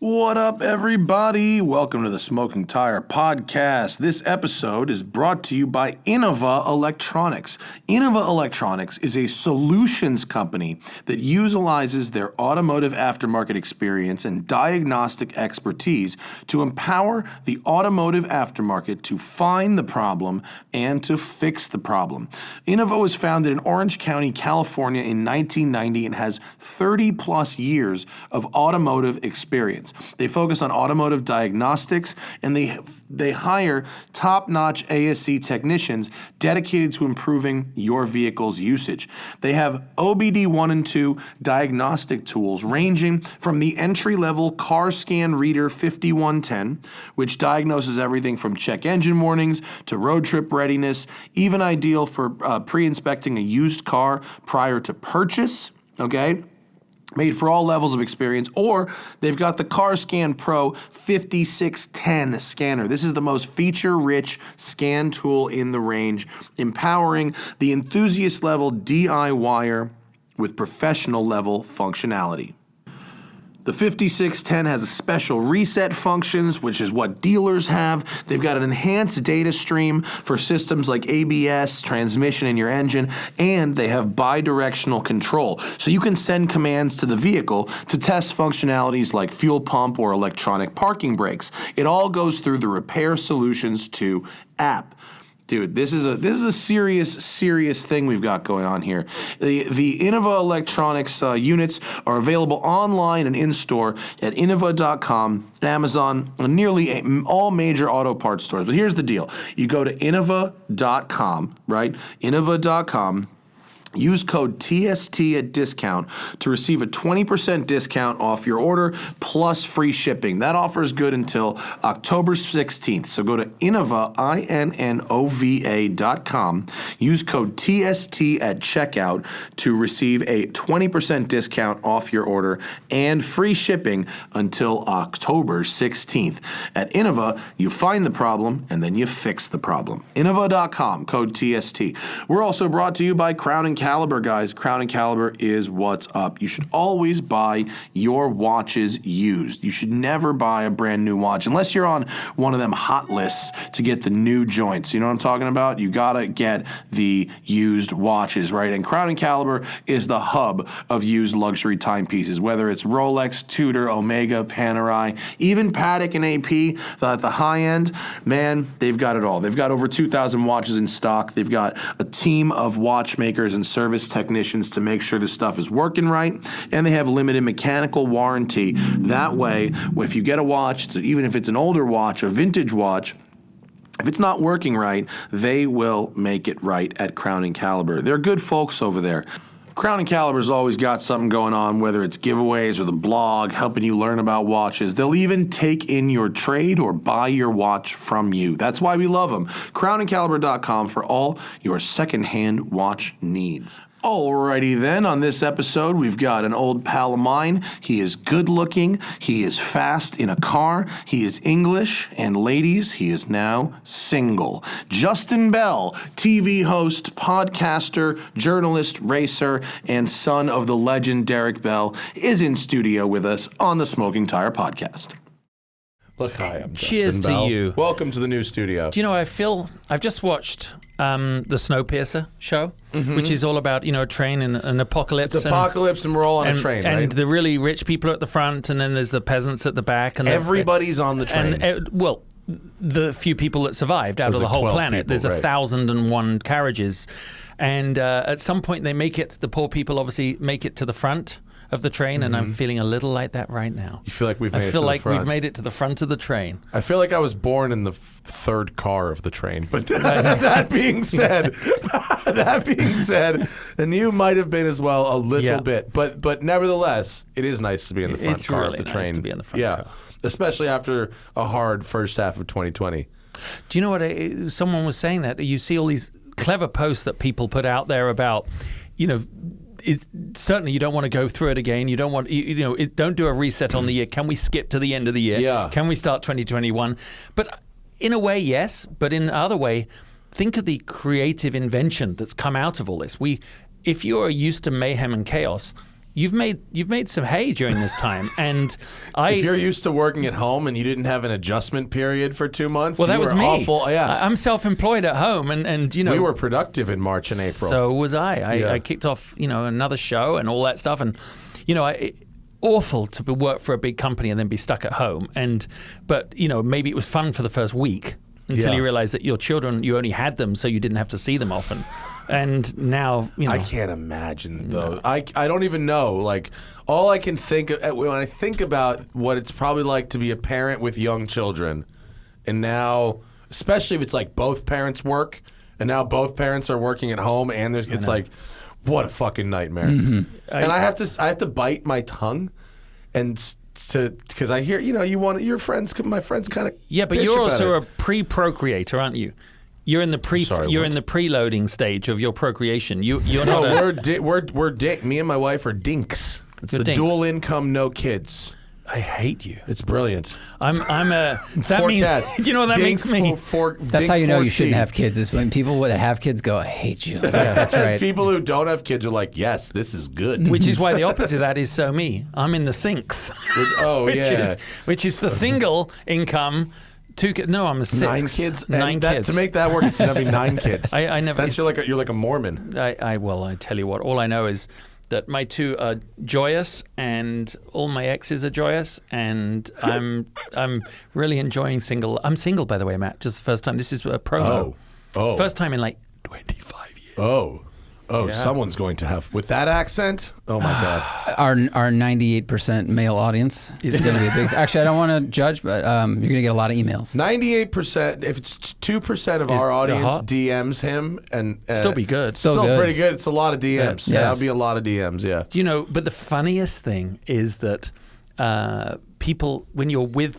What up, everybody? Welcome to the Smoking Tire Podcast. This episode is brought to you by Innova Electronics. Innova Electronics is a solutions company that utilizes their automotive aftermarket experience and diagnostic expertise to empower the automotive aftermarket to find the problem and to fix the problem. Innova was founded in Orange County, California in 1990 and has 30 plus years of automotive experience. They focus on automotive diagnostics, and they hire top-notch ASC technicians dedicated to improving your vehicle's usage. They have OBD1 and 2 diagnostic tools ranging from the entry-level car scan reader 5110, which diagnoses everything from check engine warnings to road trip readiness, even ideal for pre-inspecting a used car prior to purchase, okay? Made for all levels of experience, or they've got the CarScan Pro 5610 scanner. This is the most feature-rich scan tool in the range, empowering the enthusiast-level DIYer with professional-level functionality. The 5610 has a special reset functions, which is what dealers have. They've got an enhanced data stream for systems like ABS, transmission in your engine, and they have bidirectional control. So you can send commands to the vehicle to test functionalities like fuel pump or electronic parking brakes. It all goes through the Repair Solutions 2 app. Dude, this is a serious thing we've got going on here. The Innova Electronics units are available online and in-store at Innova.com, Amazon, and nearly all major auto parts stores. But here's the deal. You go to Innova.com, right? Innova.com. Use code TST at discount to receive a 20% discount off your order plus free shipping. That offer is good until October 16th. So go to Innova, INNOVA.com. Use code TST at checkout to receive a 20% discount off your order and free shipping until October 16th. At Innova, you find the problem and then you fix the problem. Innova.com, code TST. We're also brought to you by Crown & Caliber, guys. Crown & Caliber is what's up. You should always buy your watches used. You should never buy a brand new watch unless you're on one of them hot lists to get the new joints. You know what I'm talking about? You gotta get the used watches, right? And Crown & Caliber is the hub of used luxury timepieces, whether it's Rolex, Tudor, Omega, Panerai, even Patek and AP at the high end. Man, they've got it all. They've got over 2,000 watches in stock. They've got a team of watchmakers and service technicians to make sure this stuff is working right, and they have limited mechanical warranty. That way, if you get a watch, even if it's an older watch, a vintage watch, if it's not working right, they will make it right at Crown & Caliber. They're good folks over there. Crown & Caliber's always got something going on, whether it's giveaways or the blog, helping you learn about watches. They'll even take in your trade or buy your watch from you. That's why we love them. CrownandCaliber.com for all your secondhand watch needs. Alrighty then, on this episode, we've got an old pal of mine. He is good looking, he is fast in a car, he is English, and ladies, he is now single. Justin Bell, TV host, podcaster, journalist, racer, and son of the legend Derek Bell, is in studio with us on the Smoking Tire Podcast. Look, hi, I'm Cheers Justin Bell. to you. Welcome to the new studio. Do you know what I feel? I've just watched the Snowpiercer show, which is all about, a train and an apocalypse. It's apocalypse and we're all on a train, right? And the really rich people are at the front, and then there's the peasants at the back. And everybody's on the train. And, the few people that survived out of the whole planet. There's 1,001 carriages. And at some point the poor people obviously make it to the front of the train, and I'm feeling a little like that right now. You feel like we've made it to the front? I feel like we've made it to the front of the train. I feel like I was born in the third car of the train. But that being said, and you might have been as well a little bit. But nevertheless, it is nice to be in the front car really of the train. It's really nice to be in the front car. Especially after a hard first half of 2020. Do you know what? Someone was saying that you see all these clever posts that people put out there about, certainly you don't want to go through it again. You don't want, don't do a reset on the year. Can we skip to the end of the year? Yeah. Can we start 2021? But in a way, yes. But in the other way, think of the creative invention that's come out of all this. If you're used to mayhem and chaos, you've made some hay during this time. And if you're used to working at home and you didn't have an adjustment period for 2 months, well, that was me. Awful. Yeah, I'm self-employed at home, and you know, we were productive in March and April. So was I. I kicked off, you know, another show and all that stuff, and you know, awful to work for a big company and then be stuck at home. But you know, maybe it was fun for the first week until you realize that your children, you only had them so you didn't have to see them often. And now, you know, I can't imagine though. I don't even know. Like, all I can think of when I think about what it's probably like to be a parent with young children, and now, especially if it's like both parents work, and now both parents are working at home, and it's like, what a fucking nightmare. Mm-hmm. And I have to bite my tongue, and because I hear, you know, my friends kind of but you're also a pre-procreator, aren't you? You're in the preloading stage of your procreation. You're not. Me and my wife are dinks. It's the dinks. Dual income, no kids. I hate you. It's brilliant. I'm a. That means. Do you know what that makes me? That's how you know you shouldn't have kids. Is when people that have kids go, "I hate you." Yeah, that's right. People who don't have kids are like, "Yes, this is good." Which is why the opposite of that is so me. I'm in the sinks. Which is the single income. 2 kids. No, I'm a 6. 9 kids. 9 kids. To make that work, it's gonna be 9 kids. I never. You're like a Mormon. I tell you what. All I know is that my 2 are joyous, and all my exes are joyous, and I'm really enjoying single. I'm single, by the way, Matt. Just the first time. This is a promo. Oh. First time in like 25 years. Oh, someone's going to have with that accent. Oh my God! Our 98% male audience is going to be a big. Actually, I don't want to judge, but you're going to get a lot of emails. 98%. If it's 2% of our audience DMs him, and still be good. Still good. Pretty good. It's a lot of DMs. Yes. That'll be a lot of DMs. Yeah. You know, but the funniest thing is that people, when you're with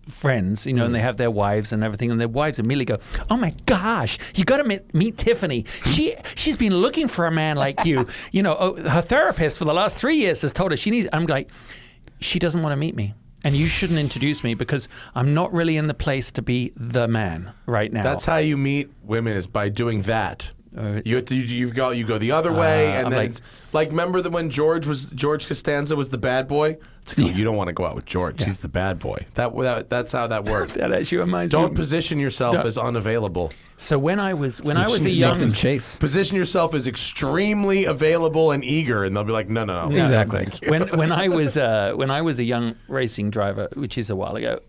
friends, you know, and they have their wives and everything, and their wives immediately go, "Oh my gosh, you got to meet Tiffany. She's been looking for a man like you. You know, her therapist for the last 3 years has told her she needs." I'm like, she doesn't want to meet me, and you shouldn't introduce me because I'm not really in the place to be the man right now. That's how you meet women, is by doing that. You go the other way, and then remember when George Costanza was the bad boy? It's like, you don't want to go out with George. Yeah. He's the bad boy. That's how that worked. That actually reminds me. Don't position yourself as unavailable. So when I was a young position yourself as extremely available and eager, and they'll be like, no. Exactly. When I was a young racing driver, which is a while ago,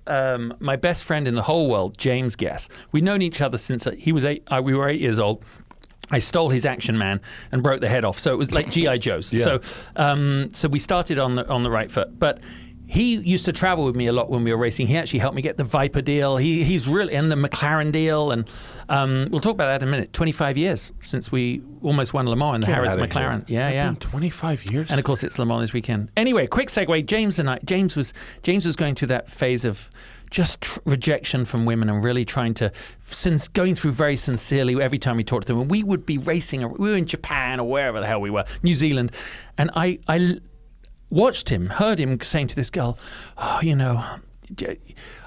my best friend in the whole world, James Guess, we'd known each other since we were 8 years old. I stole his Action Man and broke the head off. So it was like G.I. Joe's. Yeah. So we started on the right foot. But he used to travel with me a lot when we were racing. He actually helped me get the Viper deal. He's really, and the McLaren deal. And we'll talk about that in a minute. 25 years since we almost won Le Mans in the Harrods McLaren. Here. Yeah. Been 25 years. And of course it's Le Mans this weekend. Anyway, quick segue. James was going through that phase of just rejection from women and really trying to, going through very sincerely every time we talked to them. And we would be racing, we were in Japan or wherever the hell we were, New Zealand. And I watched him, heard him saying to this girl, "Oh, you know,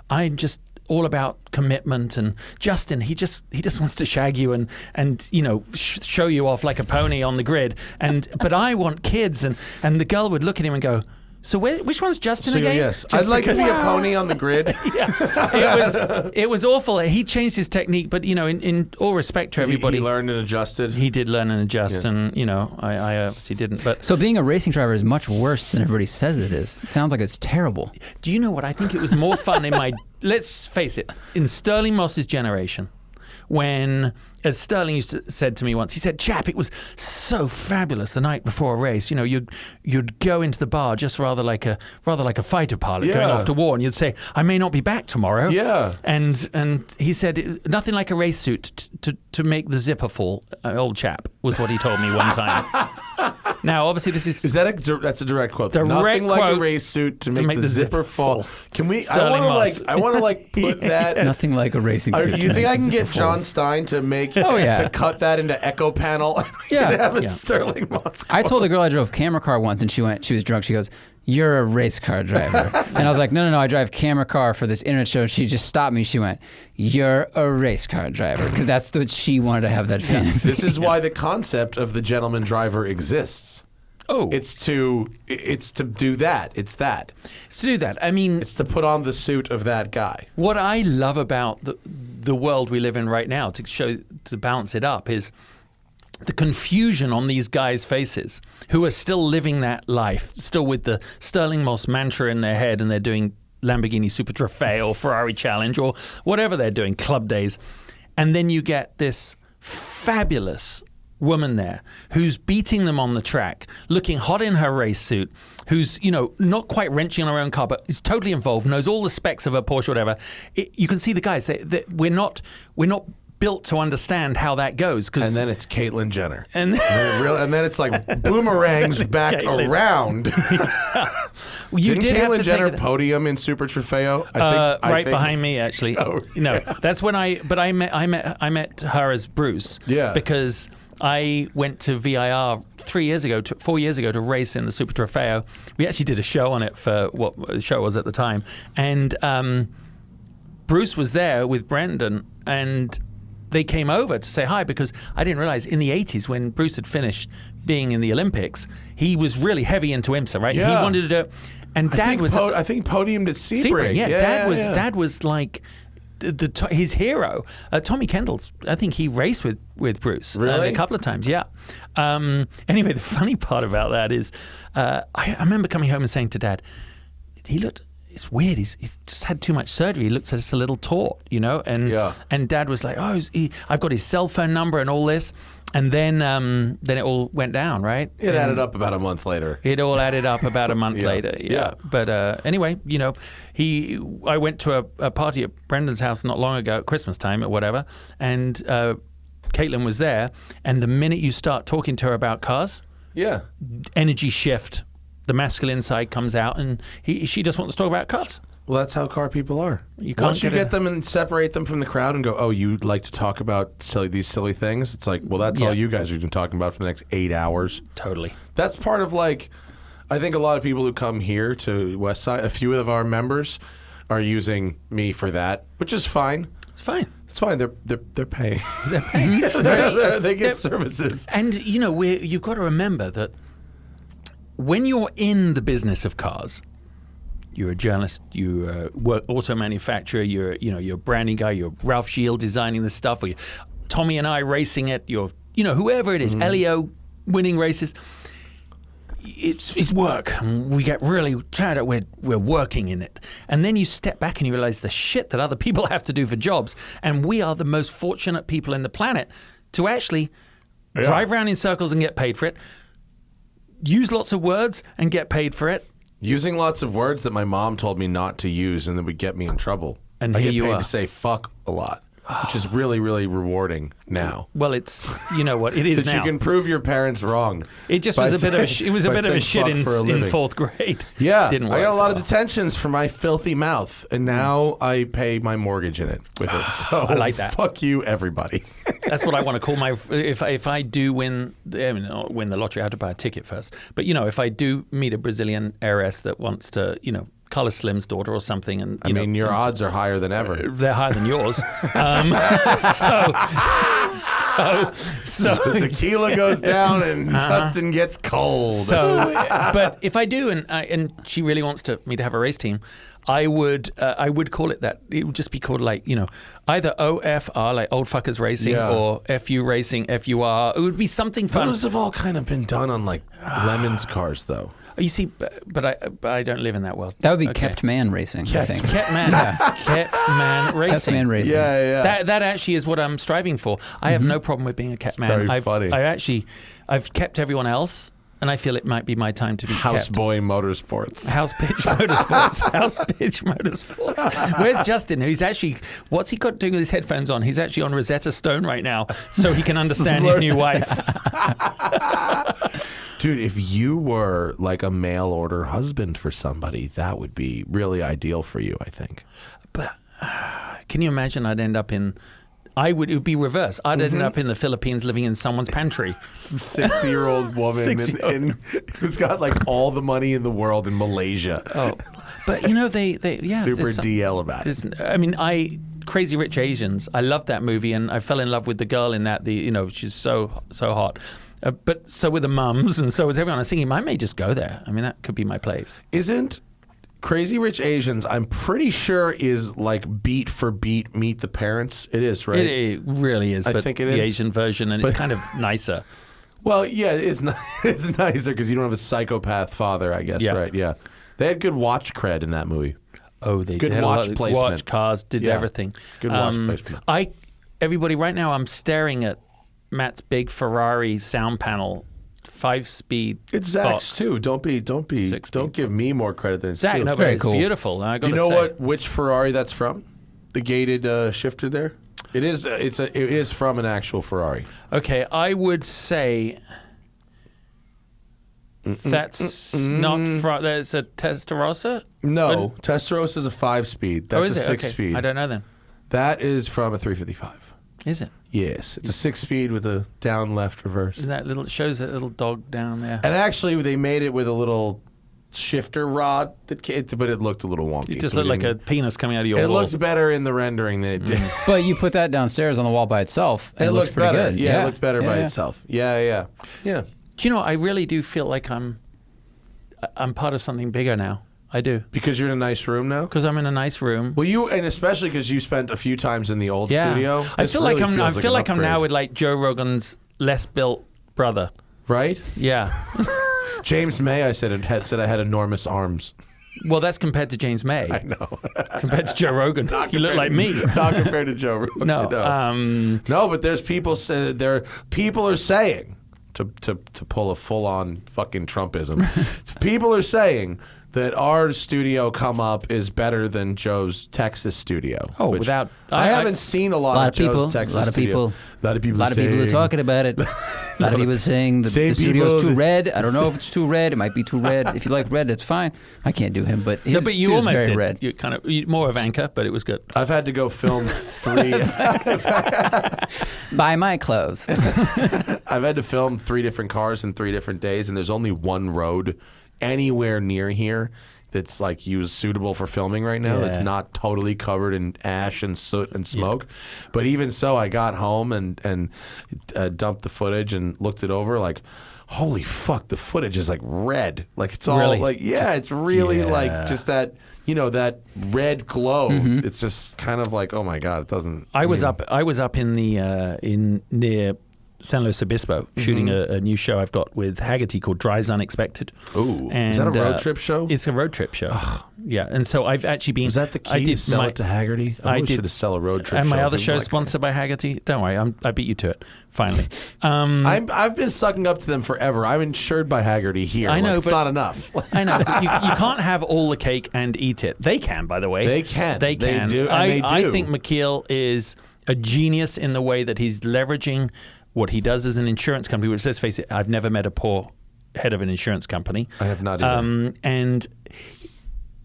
I'm just all about commitment, and Justin, he just wants to shag you and you know, show you off like a pony on the grid. But I want kids." And the girl would look at him and go, "So which one's Justin again?" Yes, I'd like to be a pony on the grid. It was awful. He changed his technique, but you know, in all respect to everybody, he learned and adjusted. He did learn and adjust, and you know, I obviously didn't. But so being a racing driver is much worse than everybody says it is. It sounds like it's terrible. Do you know what? I think it was more fun in my. Let's face it, in Sterling Moss's generation, when, as Sterling said to me once, he said, "Chap, it was so fabulous the night before a race. You know, you'd go into the bar just rather like a fighter pilot going off to war, and you'd say, 'I may not be back tomorrow.'" Yeah. And he said, "Nothing like a race suit to make the zipper fall." Old chap was what he told me one time. Now, obviously, this is that's a direct quote. Nothing like a race suit to make the zipper fall. Can we? Sterling I want to put that. Nothing like a racing suit. Do you think I can get John Stein to make to cut that into Echo Panel? Have a Sterling Moss. I told a girl I drove camera car once, and she was drunk. She goes, "You're a race car driver." And I was like, no, I drive camera car for this internet show. She just stopped me. She went, "You're a race car driver," because that's what she wanted to have that fantasy. This is why the concept of the gentleman driver exists. Oh. It's to do that. It's that. It's to do that. I mean, It's to put on the suit of that guy. what I love about the world we live in right now, to balance it up, is the confusion on these guys' faces who are still living that life, still with the Sterling Moss mantra in their head, and they're doing Lamborghini Super Trofeo or Ferrari Challenge or whatever they're doing, club days. And then you get this fabulous woman there who's beating them on the track, looking hot in her race suit, who's, not quite wrenching on her own car, but is totally involved, knows all the specs of her Porsche, whatever. You can see the guys. We're not built to understand how that goes. And then it's Caitlyn Jenner. And then it's like boomerangs back Caitlyn. around. You Didn't did have Caitlyn to Jenner take podium in Super Trofeo? I think behind me, actually. Oh, No, that's when I met her as Bruce. Yeah. Because I went to VIR 4 years ago to race in the Super Trofeo. We actually did a show on it for what the show was at the time, and Bruce was there with Brendan, and they came over to say hi, because I didn't realize in the 80s, when Bruce had finished being in the Olympics, he was really heavy into IMSA, right? Yeah. He wanted to do, and I Dad was think podiumed at Sebring. Yeah, Dad was like his hero. Tommy Kendall, I think he raced with Bruce Really? a couple of times. Yeah. Anyway, the funny part about that is, I remember coming home and saying to Dad, it's weird. He's just had too much surgery. He looks just a little taut, And Dad was like, I've got his cell phone number and all this. And then it all went down, right? It added up about a month later. It all added up about a month later. Yeah. Yeah. But anyway, I went to a party at Brendan's house not long ago, at Christmas time or whatever, and Caitlyn was there. And the minute you start talking to her about cars, Yeah. energy shift. The masculine side comes out, and she just wants to talk about cars. Well, that's how car people are. You can't Once you get get them and separate them from the crowd and go, oh, you'd like to talk about these silly things? It's like, well, that's Yeah. all you guys are been talking about for the next 8 hours. Totally. That's part of I think a lot of people who come here to Westside, a few of our members are using me for that, which is fine. It's fine. It's fine. They're paying. They're paying. They get services. And, you've got to remember that when you're in the business of cars, you're a journalist, you're a auto manufacturer, you're a branding guy, you're Ralph Shield designing this stuff, or you're Tommy and I racing it, you're, whoever it is, Elio winning races. It's work. We get really tired of we're working in it. And then you step back and you realize the shit that other people have to do for jobs. And we are the most fortunate people in the planet to actually drive around in circles and get paid for it, use lots of words and get paid for it. Using lots of words that my mom told me not to use and that would get me in trouble. And I here get you paid are. to say fuck a lot, which is really, really rewarding now. Well, it's, it is That now. you can prove your parents wrong. It just by was a bit of a saying- it was a by bit of a saying shit fuck for a in living. fourth grade. Yeah, Didn't work I got a lot so of detentions for my filthy mouth, and now I pay my mortgage in it with it. So I like that. Fuck you, everybody. That's what I want to call my. If I do win, not win the lottery, I have to buy a ticket first. But if I do meet a Brazilian heiress that wants to, Carlos Slim's daughter or something, and I mean, your odds are higher than ever. they're higher than yours. So The tequila goes down and Justin gets cold. but if I do, and she really wants me to have a race team, I would call it that. It would just be called either OFR, like Old Fuckers Racing, Yeah. or FU Racing, FUR. It would be something fun. Those have all kind of been done on Lemon's cars, though. You see, but I don't live in that world. That would be kept man racing, I think. Kept man racing. Kept man racing. Yeah. That actually is what I'm striving for. I have no problem with being a kept man. very funny. I've kept everyone else, and I feel it might be my time to be kept. Houseboy Motorsports. House Pitch Motorsports. House Pitch Motorsports. Where's Justin? What's he got doing with his headphones on? He's actually on Rosetta Stone right now, so he can understand his new wife. Dude, if you were a mail order husband for somebody, that would be really ideal for you, I think. But can you imagine I'd end up in... it would be reverse. I'd end up in the Philippines living in someone's pantry. Some 60-year-old woman who's got all the money in the world in Malaysia. Oh, but they Super DL about it. Crazy Rich Asians. I loved that movie, and I fell in love with the girl in that. She's so hot. But so were the mums, and so was everyone. I was thinking, I may just go there. I mean, that could be my place. Isn't Crazy Rich Asians, I'm pretty sure, is like beat for beat Meet the Parents? It is, right? It really is. I but think it the is. Asian version, and it's kind of nicer. Well, yeah, it's nicer because you don't have a psychopath father, I guess, right? Yeah. They had good watch cred in that movie. Oh, they good had watch a lot, placement. Watch cars, did everything. Good watch placement. Everybody, right now, I'm staring at Matt's big Ferrari sound panel, 5-speed. It's Zach's too. Don't give me more credit than Zach. too. No, but Very it's cool. beautiful. Do you know which Ferrari that's from? The gated shifter there. It is from an actual Ferrari. Okay, I would say that's not from. That's a Testarossa. No, Testarossa is a 5-speed. That's is a it? 6-speed. Okay. I don't know then. That is from a 355. Is it? Yes, it's a 6-speed with a down left reverse. And that little shows that little dog down there. And actually, they made it with a little shifter rod but it looked a little wonky. It just so looked like a penis coming out of your It wall. looks better in the rendering than it did. But you put that downstairs on the wall by itself, and It looks looks pretty better. good. Yeah, it looks better by Yeah. itself. Yeah. Do you know? I really do feel like I'm part of something bigger now. I do, Because you're in a nice room now. because I'm in a nice room. Well, and especially because you spent a few times in the old studio. I This feel like really I'm. feels I feel an like I'm now upgrade. with like Joe Rogan's less built brother. Right. Yeah. James May, I said I had enormous arms. Well, that's compared to James May. I know. Compared to Joe Rogan, you look like me. Not compared to Joe Rogan. No. No, but there's people are saying to pull a full on fucking Trumpism. People are saying that our studio come up is better than Joe's Texas studio. Oh, which without I haven't seen a lot of people, Joe's Texas a lot of studio. people, A lot of people. A lot of people are saying- talking about it. A lot of people saying the Same studio's people too that- red. I don't know if it's too red. It might be too red. If you like red, that's fine. I can't do him, but his No, but you studio's almost very did. red. You kind of more of Anchor, but it was good. I've had to go film 3. Buy my clothes. I've had to film 3 different cars in 3 different days, and there's only one road anywhere near here that's like suitable for filming right now. Yeah. That's not totally covered in ash and soot and smoke. But even so, I got home and dumped the footage and looked it over like, holy fuck, the footage is like red. Like it's all Really? like, it's really like just that, that red glow. Mm-hmm. It's just kind of like, oh my God, it doesn't. I was up in the in near San Luis Obispo shooting a new show I've got with Hagerty called Drives Unexpected. Ooh, is that a road trip show? It's a road trip show. Yeah, and so I've actually been. Was that the key I did to sell my, it to Hagerty? I wish did to sell a road trip and show. my other It was show like- sponsored by Hagerty. Don't worry, I beat you to it. Finally, I've been sucking up to them forever. I'm insured by Hagerty here. I know, it's but- not enough. I know but you can't have all the cake and eat it. They can, by the way. They can. They They can. do, and I, they I do. think McKeel is a genius in the way that he's leveraging what he does as an insurance company. Which, let's face it, I've never met a poor head of an insurance company. I have not either. And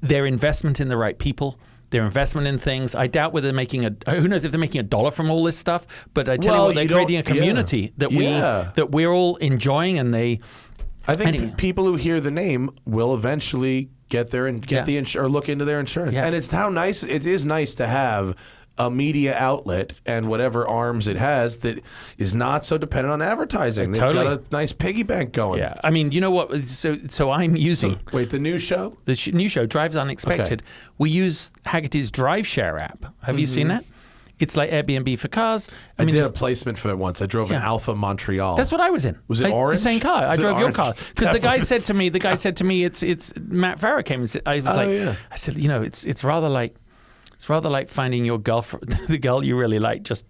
their investment in the right people, their investment in things. I doubt whether they're making who knows if they're making $1 from all this stuff. But I tell you what, they're creating a community that we're all enjoying, and they. I think Anyway. people who hear the name will eventually get there and get or look into their insurance. Yeah. And it is nice to have a media outlet and whatever arms it has that is not so dependent on advertising. They've Totally. got a nice piggy bank going. Yeah, I mean, you know what? So I'm using Wait, the new show? the new show, Drives Unexpected. Okay. We use Hagerty's Drive Share app. Have you seen that? It's like Airbnb for cars. I did a it's- placement for it once. I drove an Yeah. Alpha Montreal. That's what I was in. Was it orange? The same car. I Was it drove your orange? car because the guy Definitely. said to me, it's Matt Farah came and said, I was yeah. I said, it's rather like finding your girlfriend, the girl you really like, just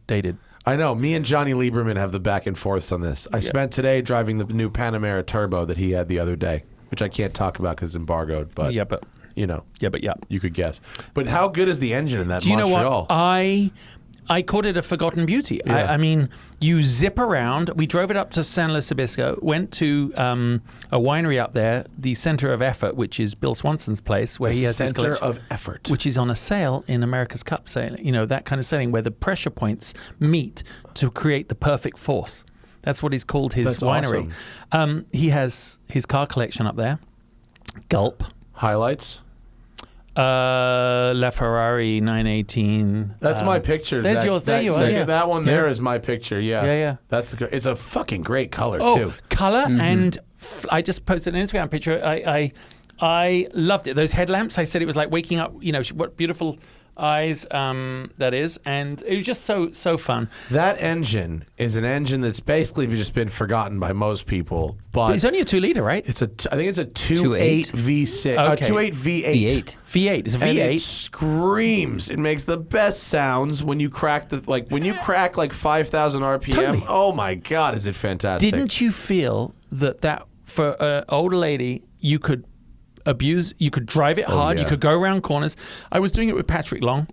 dated. I know. Me and Johnny Lieberman have the back and forths on this. I spent today driving the new Panamera Turbo that he had the other day, which I can't talk about because it's embargoed. But Yeah, but you could guess. But how good is the engine in that Do you Montreal? know what? I called it a forgotten beauty. Yeah. I mean, you zip around. We drove it up to San Luis Obispo, went to a winery up there, the Center of Effort, which is Bill Swanson's place, where he has his Center collection, of Effort. which is on a sale in America's Cup sailing. That kind of sailing where the pressure points meet to create the perfect force. That's what he's called his That's winery. He has his car collection up there. Gulp. Highlights? LaFerrari 918. That's my picture. There's yours. There you are. Yeah. That one there is my picture. Yeah. Yeah. It's a fucking great color too. Color and I just posted an Instagram picture. I loved it. Those headlamps. I said it was like waking up. What beautiful eyes that is, and it was just so fun. That engine is an engine that's basically just been forgotten by most people, but it's only a 2-liter, right? I think it's a 2.8 V6, Okay. 2.8 V8. V8. It's a And V8. it screams. It makes the best sounds when you crack when you crack like 5,000 RPM. Totally. Oh my God, is it fantastic? Didn't you feel that for an older lady you could drive it hard, yeah. you could go around corners. I was doing it with Patrick Long.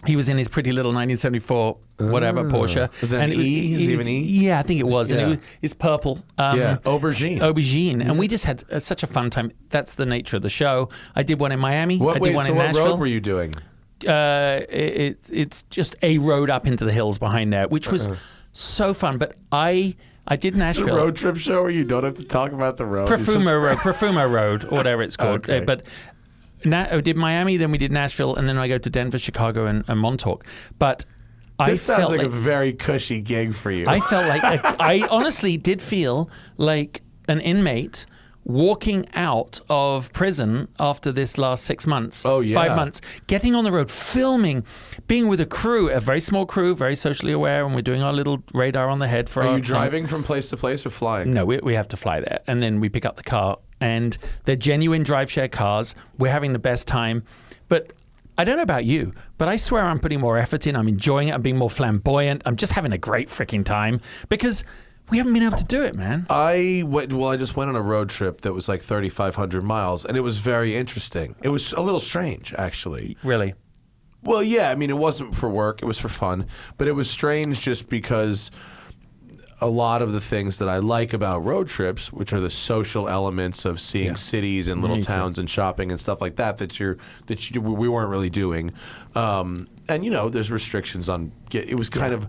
He was in his pretty little 1974 whatever Porsche. Was it an E? Is it even E? Yeah, I think it was. Yeah. And it's purple. Aubergine. And we just had such a fun time. That's the nature of the show. I did one in Miami. I did one in what Nashville. road were you doing? It's just a road up into the hills behind there, which was so fun. But I did Nashville. A road trip show where you don't have to talk about the road. Profumo Road, or whatever it's called. Okay. But I did Miami, then we did Nashville, and then I go to Denver, Chicago, and Montauk. But This sounds like a very cushy gig for you. I felt like I honestly did feel like an inmate walking out of prison after this last 6 months. Oh, yeah. 5 months, getting on the road, filming, being with a crew, a very small crew, very socially aware, and we're doing our little radar on the head for our Are you driving from place to place or flying? No, we have to fly there, and then we pick up the car, and they're genuine drive share cars. We're having the best time, but I don't know about you, but I swear I'm putting more effort in. I'm enjoying it. I'm being more flamboyant. I'm just having a great freaking time because we haven't been able to do it, man. I just went on a road trip that was like 3,500 miles, and it was very interesting. It was a little strange, actually. Really? Well, yeah. I mean, it wasn't for work. It was for fun. But it was strange just because a lot of the things that I like about road trips, which are the social elements of seeing cities and little towns and shopping and stuff like that, we weren't really doing. And, there's restrictions on it was kind of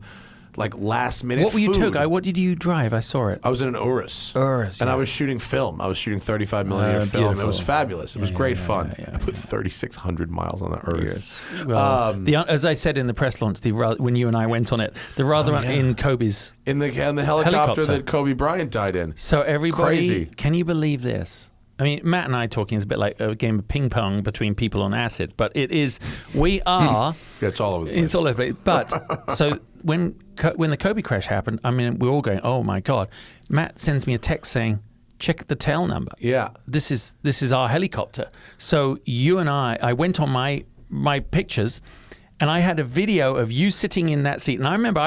like last minute What were you food. What did you drive? I saw it. I was in an Urus. Urus, and yeah. I was shooting film. I was shooting 35 millimeter film. Beautiful. It was fabulous. It was great fun. yeah, I put 3,600 miles on the Urus. Well, as I said in the press launch, when you and I went on it, in Kobe's In the helicopter that Kobe Bryant died in. So everybody, Crazy. Can you believe this? I mean, Matt and I talking is a bit like a game of ping pong between people on acid, but it is. We are. It's all over the place. It's all over. But so when the Kobe crash happened, I mean, we're all going, "Oh my God!" Matt sends me a text saying, "Check the tail number." Yeah. This is our helicopter. So you and I went on my pictures. And I had a video of you sitting in that seat. And I remember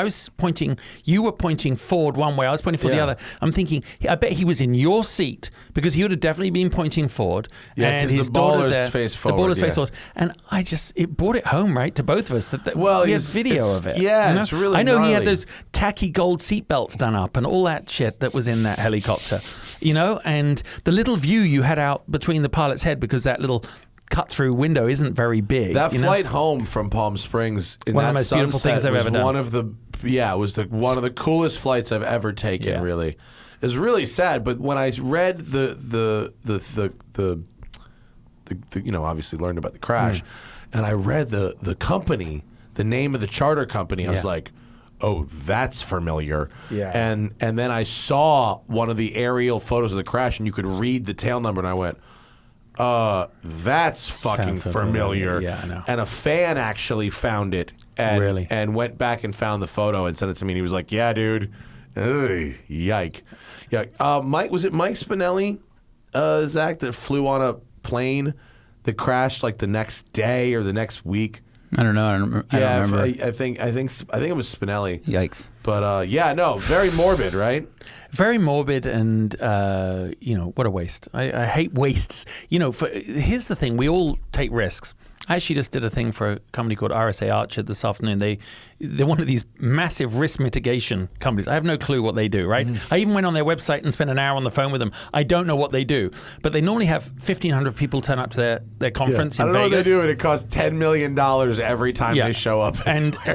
you were pointing forward one way, I was pointing forward the other. I'm thinking, I bet he was in your seat because he would have definitely been pointing forward. Yeah, and because his the daughter baller's there, face forward. The baller's face forward. And it brought it home, right, to both of us. We have video of it. Yeah, it's really I know he had gnarly. those tacky gold seatbelts done up and all that shit that was in that helicopter. And the little view you had out between the pilot's head because that little cut-through window isn't very big. That flight home from Palm Springs in one that of the most beautiful things I've ever done. One of the coolest flights I've ever taken. Yeah. Really, it was really sad. But when I read the obviously learned about the crash, and I read the company, the name of the charter company, I was like, oh, that's familiar. Yeah. And then I saw one of the aerial photos of the crash, and you could read the tail number, and I went, that's fucking familiar. Yeah, I know. And a fan actually found it and went back and found the photo and sent it to me. And he was like, yeah, dude. Ugh, yike. Yeah. Was it Mike Spinelli, Zach, that flew on a plane that crashed like the next day or the next week? I don't know. I don't remember. I think it was Spinelli. Yikes. But very morbid, right? Very morbid, and what a waste. I hate wastes. Here's the thing: we all take risks. I actually just did a thing for a company called RSA Archer this afternoon. They're one of these massive risk mitigation companies. I have no clue what they do, right? I even went on their website and spent an hour on the phone with them. I don't know what they do, but they normally have 1,500 people turn up to their conference in Vegas. I don't know what they do, and it costs $10 million every time they show up.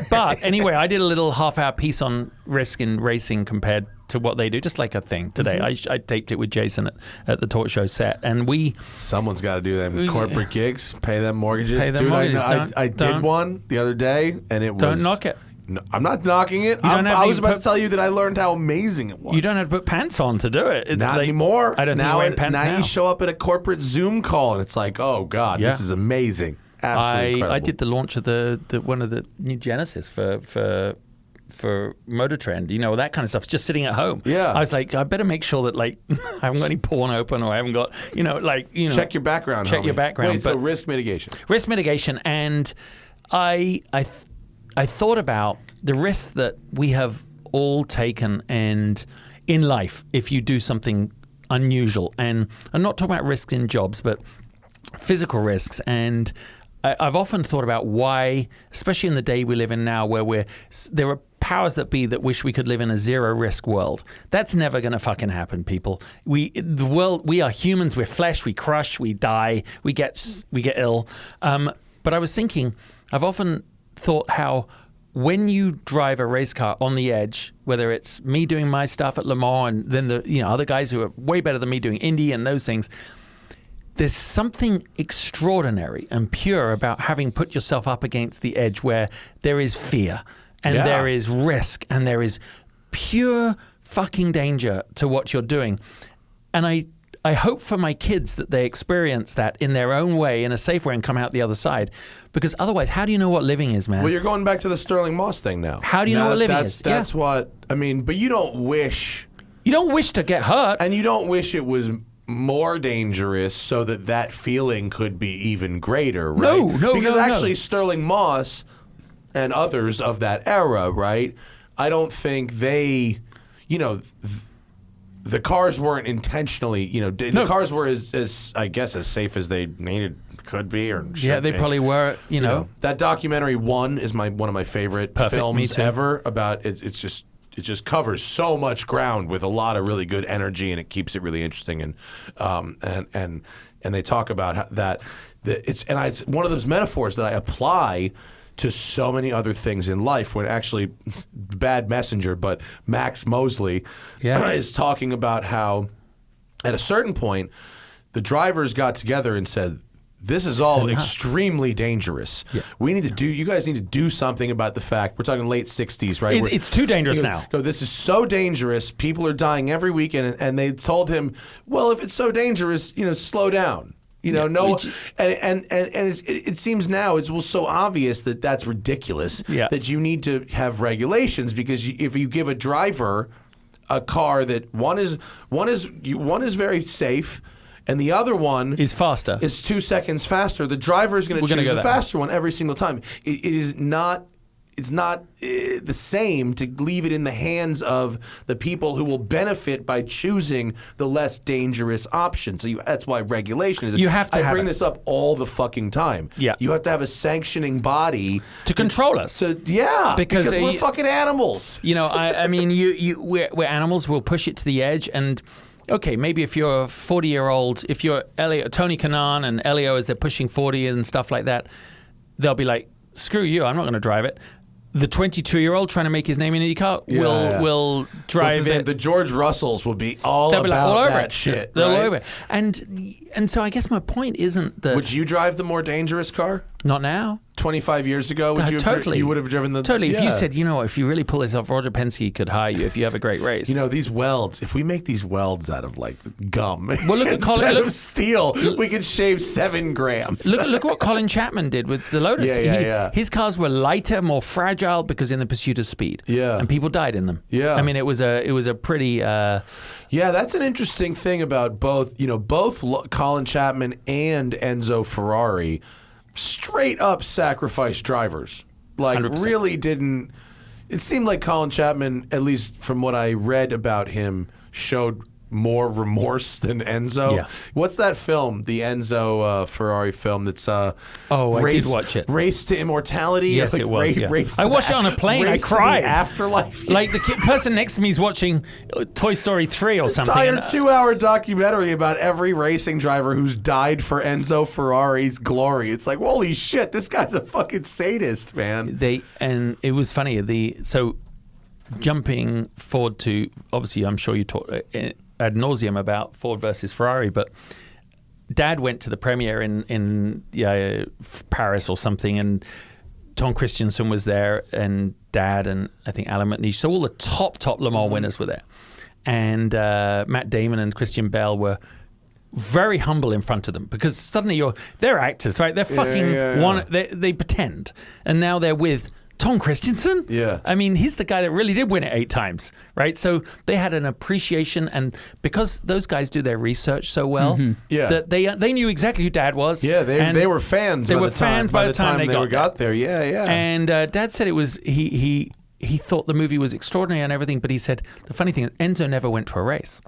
But anyway, I did a little half-hour piece on risk in racing compared to what they do, just like a thing today. I taped it with Jason at the talk show set, and someone's got to do them corporate gigs, pay them mortgages. Pay them Dude, mortgages. I did one the other day, and it was... Don't knock it. No, I'm not knocking it. I was about to tell you that I learned how amazing it was. You don't have to put pants on to do it. It's not like, anymore. I don't think you're wearing pants now. Now you show up at a corporate Zoom call, and it's like, oh, God, this is amazing. Absolutely incredible. I did the launch of the one of the new Genesis for Motor Trend, that kind of stuff, just sitting at home. Yeah. I was like, I better make sure that I haven't got any porn open, or I haven't got, check your background. Check your background. Wait, so risk mitigation. Risk mitigation, and I thought about the risks that we have all taken, and in life, if you do something unusual, and I'm not talking about risks in jobs, but physical risks, and I've often thought about why, especially in the day we live in now, where there are powers that be that wish we could live in a zero risk world. That's never going to fucking happen, people. We are humans. We're flesh. We crush. We die. We get ill. But I was thinking, I've often thought how when you drive a race car on the edge, whether it's me doing my stuff at Le Mans and then the other guys who are way better than me doing Indy and those things. There's something extraordinary and pure about having put yourself up against the edge where there is fear and there is risk and there is pure fucking danger to what you're doing. And I hope for my kids that they experience that in their own way, in a safe way, and come out the other side. Because otherwise, how do you know what living is, man? Well, you're going back to the Sterling Moss thing now. How do you know what living is? That's what, I mean, but you don't wish... You don't wish to get hurt. And you don't wish it was... more dangerous so that feeling could be even greater, right? No. Because actually Sterling Moss and others of that era, right? I don't think they, the cars weren't intentionally, the cars were as I guess as safe as they could be or should they be. probably were, That documentary One is one of my favorite films ever about it. It just covers so much ground with a lot of really good energy, and it keeps it really interesting. And they talk about it's one of those metaphors that I apply to so many other things in life. When actually, bad messenger, but Max Mosley is talking about how at a certain point the drivers got together and said, this is all extremely dangerous. Yeah. You guys need to do something about the fact, we're talking late 60s, right? It's too dangerous now. This is so dangerous. People are dying every weekend. And they told him, well, if it's so dangerous, slow down. It seems now it's so obvious that that's ridiculous that you need to have regulations, because if you give a driver a car that one is very safe, and the other one is faster. Is 2 seconds faster. The driver is going to choose the faster one every single time. It is not. It's not the same to leave it in the hands of the people who will benefit by choosing the less dangerous option. So that's why regulation is. You have to. I bring this up all the fucking time. Yeah. You have to have a sanctioning body to control us. Because we're fucking animals. I mean, we're animals. We'll push it to the edge and. Okay, maybe if you're a 40-year-old, if you're Tony Kanaan and Elio as they're pushing 40 and stuff like that, they'll be like, screw you, I'm not going to drive it. The 22-year-old trying to make his name in IndyCar will drive it. The George Russells will be all about that shit. They'll over it. And so I guess my point isn't that... Would you drive the more dangerous car? Not now. 25 years ago, you would have driven the... Totally. If you said, if you really pull this off, Roger Penske could hire you if you have a great race. These welds, if we make these welds out of gum look at instead of steel, we could shave 7 grams. Look what Colin Chapman did with the Lotus. His cars were lighter, more fragile because in the pursuit of speed. Yeah. And people died in them. Yeah. I mean, it was a pretty... that's an interesting thing about both Colin Chapman and Enzo Ferrari straight up sacrifice drivers. 100%. Really didn't. It seemed like Colin Chapman, at least from what I read about him, showed more remorse than Enzo. Yeah. What's that film? The Enzo Ferrari film that's I did watch it. Race to Immortality. Yes, it was. I watched it on a plane. I cried. Afterlife. Like the person next to me is watching Toy Story 3 or something. Entire 2-hour documentary about every racing driver who's died for Enzo Ferrari's glory. It's like, holy shit, this guy's a fucking sadist, man. And it was funny. jumping forward to, obviously, I'm sure you talked ad nauseum about Ford versus Ferrari, but Dad went to the premiere in Paris or something, and Tom Christensen was there, and Dad, and I think Alan McNeish. So all the top Le Mans winners were there. And Matt Damon and Christian Bale were very humble in front of them, because suddenly they're actors, right? They're fucking they pretend, and now they're with Tom Christensen. Yeah, I mean, he's the guy that really did win it 8 times, right? So they had an appreciation, and because those guys do their research so well, that they knew exactly who Dad was. Yeah, they were fans. They were fans by the time they got there. Yeah. And Dad said it was he thought the movie was extraordinary and everything, but he said the funny thing is Enzo never went to a race.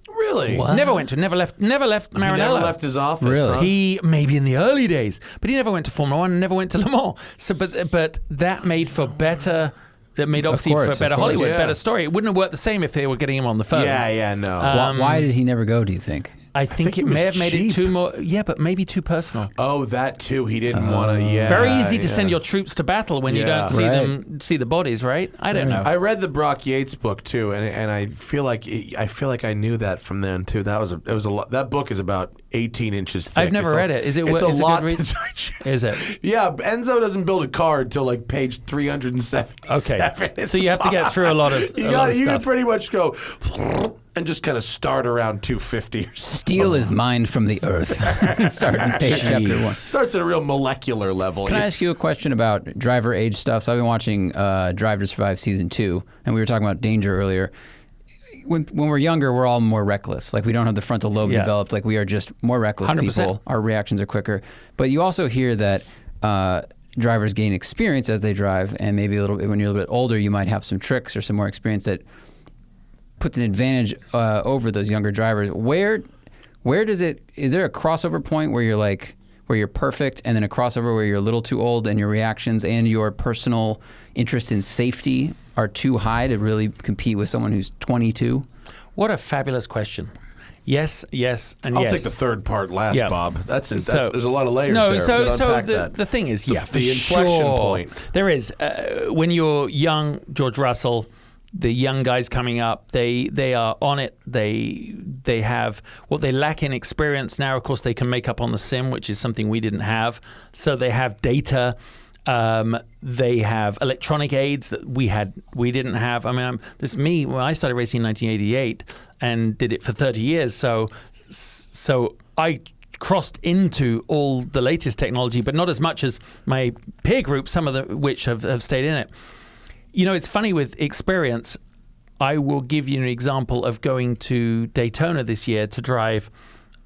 Really? What? Never left Maranello. He never left his office. Really? Huh? He maybe in the early days, but he never went to Formula One and never went to Le Mans. So, but that made for better. That made obviously for a better Hollywood, better story. It wouldn't have worked the same if they were getting him on the phone. Yeah, no. Why did he never go, do you think? I think it may have made it too more. Yeah, but maybe too personal. Oh, that too. He didn't want to. Yeah. Very easy to send your troops to battle when you don't see the bodies, right? I don't know. I read the Brock Yates book too, and I feel like I knew that from then too. It was a lot. That book is about 18 inches thick. I've never read it. Is it? It's a lot good to read? digest. Is it? Yeah, Enzo doesn't build a car until like page 377. Okay, so you have to get through a lot of. You can pretty much go and just kind of start around 250 or something. Steal his mind from the earth. Starting page chapter 1. Starts at a real molecular level. Can I ask you a question about driver age stuff? So I've been watching Drive to Survive season 2, and we were talking about danger earlier. When we're younger, we're all more reckless. Like, we don't have the frontal lobe developed. Like, we are just more reckless 100%. people. Our reactions are quicker. But you also hear that drivers gain experience as they drive, and maybe a little bit when you're a little bit older, you might have some tricks or some more experience that puts an advantage over those younger drivers. Where is there a crossover point where you're perfect, and then a crossover where you're a little too old and your reactions and your personal interest in safety are too high to really compete with someone who's 22? What a fabulous question. Yes, and yes. I'll take the third part last, Bob. That's there's a lot of layers there. So the thing is, the inflection point. There is. When you're young, George Russell, the young guys coming up, they are on it. They have what they lack in experience. Now, of course, they can make up on the sim, which is something we didn't have. So they have data. They have electronic aids that we didn't have. I mean, this is me when I started racing in 1988 and did it for 30 years. So I crossed into all the latest technology, but not as much as my peer group, some of which have stayed in it. You know, it's funny with experience. I will give you an example of going to Daytona this year to drive,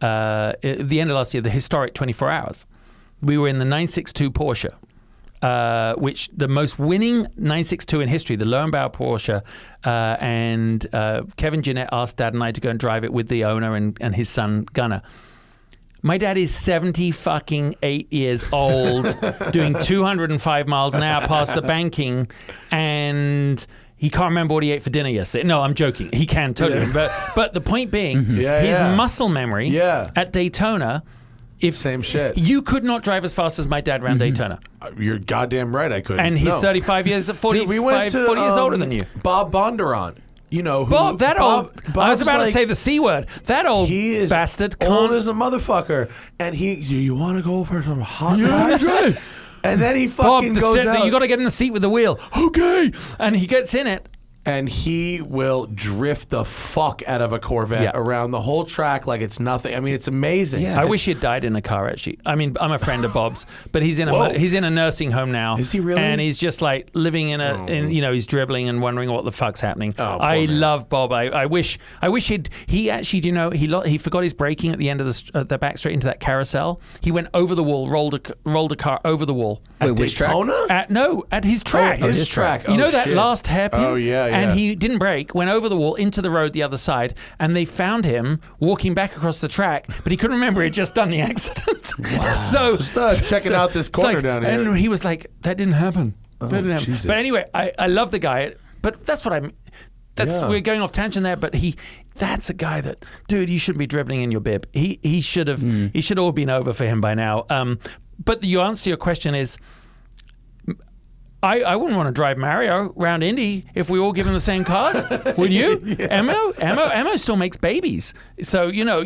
at the end of last year, the historic 24 hours. We were in the 962 Porsche, which the most winning 962 in history, the Lowenbauer Porsche, and Kevin Jeanette asked Dad and I to go and drive it with the owner and his son Gunnar. My dad is 78 years old, doing 205 miles an hour past the banking, and he can't remember what he ate for dinner yesterday. No, I'm joking. He can totally. But the point being, his muscle memory at Daytona. Same shit. You could not drive as fast as my dad around Daytona. You're goddamn right I couldn't. And he's 35 years, 40 years older than you. Bob Bondurant. You know who? Bob, I was about to say the C word. That old bastard. Old as a motherfucker. And you want to go for some hot night? And then he fucking goes out. You got to get in the seat with the wheel. Okay. And he gets in it. And he will drift the fuck out of a Corvette around the whole track like it's nothing. I mean, it's amazing. Yeah. I wish he had died in a car, actually. I mean, I'm a friend of Bob's, but he's in a nursing home now. Is he really? And he's just like living he's dribbling and wondering what the fuck's happening. I love Bob. I wish he actually, he forgot his braking at the end of the back straight into that carousel. He went over the wall, rolled a car over the wall. Wait, which track? At his track. His track. You know that last hairpin? Oh, yeah. And he didn't brake, went over the wall into the road the other side, and they found him walking back across the track, but he couldn't remember he'd just done the accident. Wow. So checking out this corner down here. And he was like, that didn't happen. Jesus. But anyway, I love the guy, but that's what I'm... We're going off tangent there, but that's a guy that, dude, you shouldn't be dribbling in your bib. He should have all been over for him by now. But your answer to your question is, I wouldn't want to drive Mario around Indy if we all give him the same cars. Would you? Yeah. Emmo still makes babies. So, you don't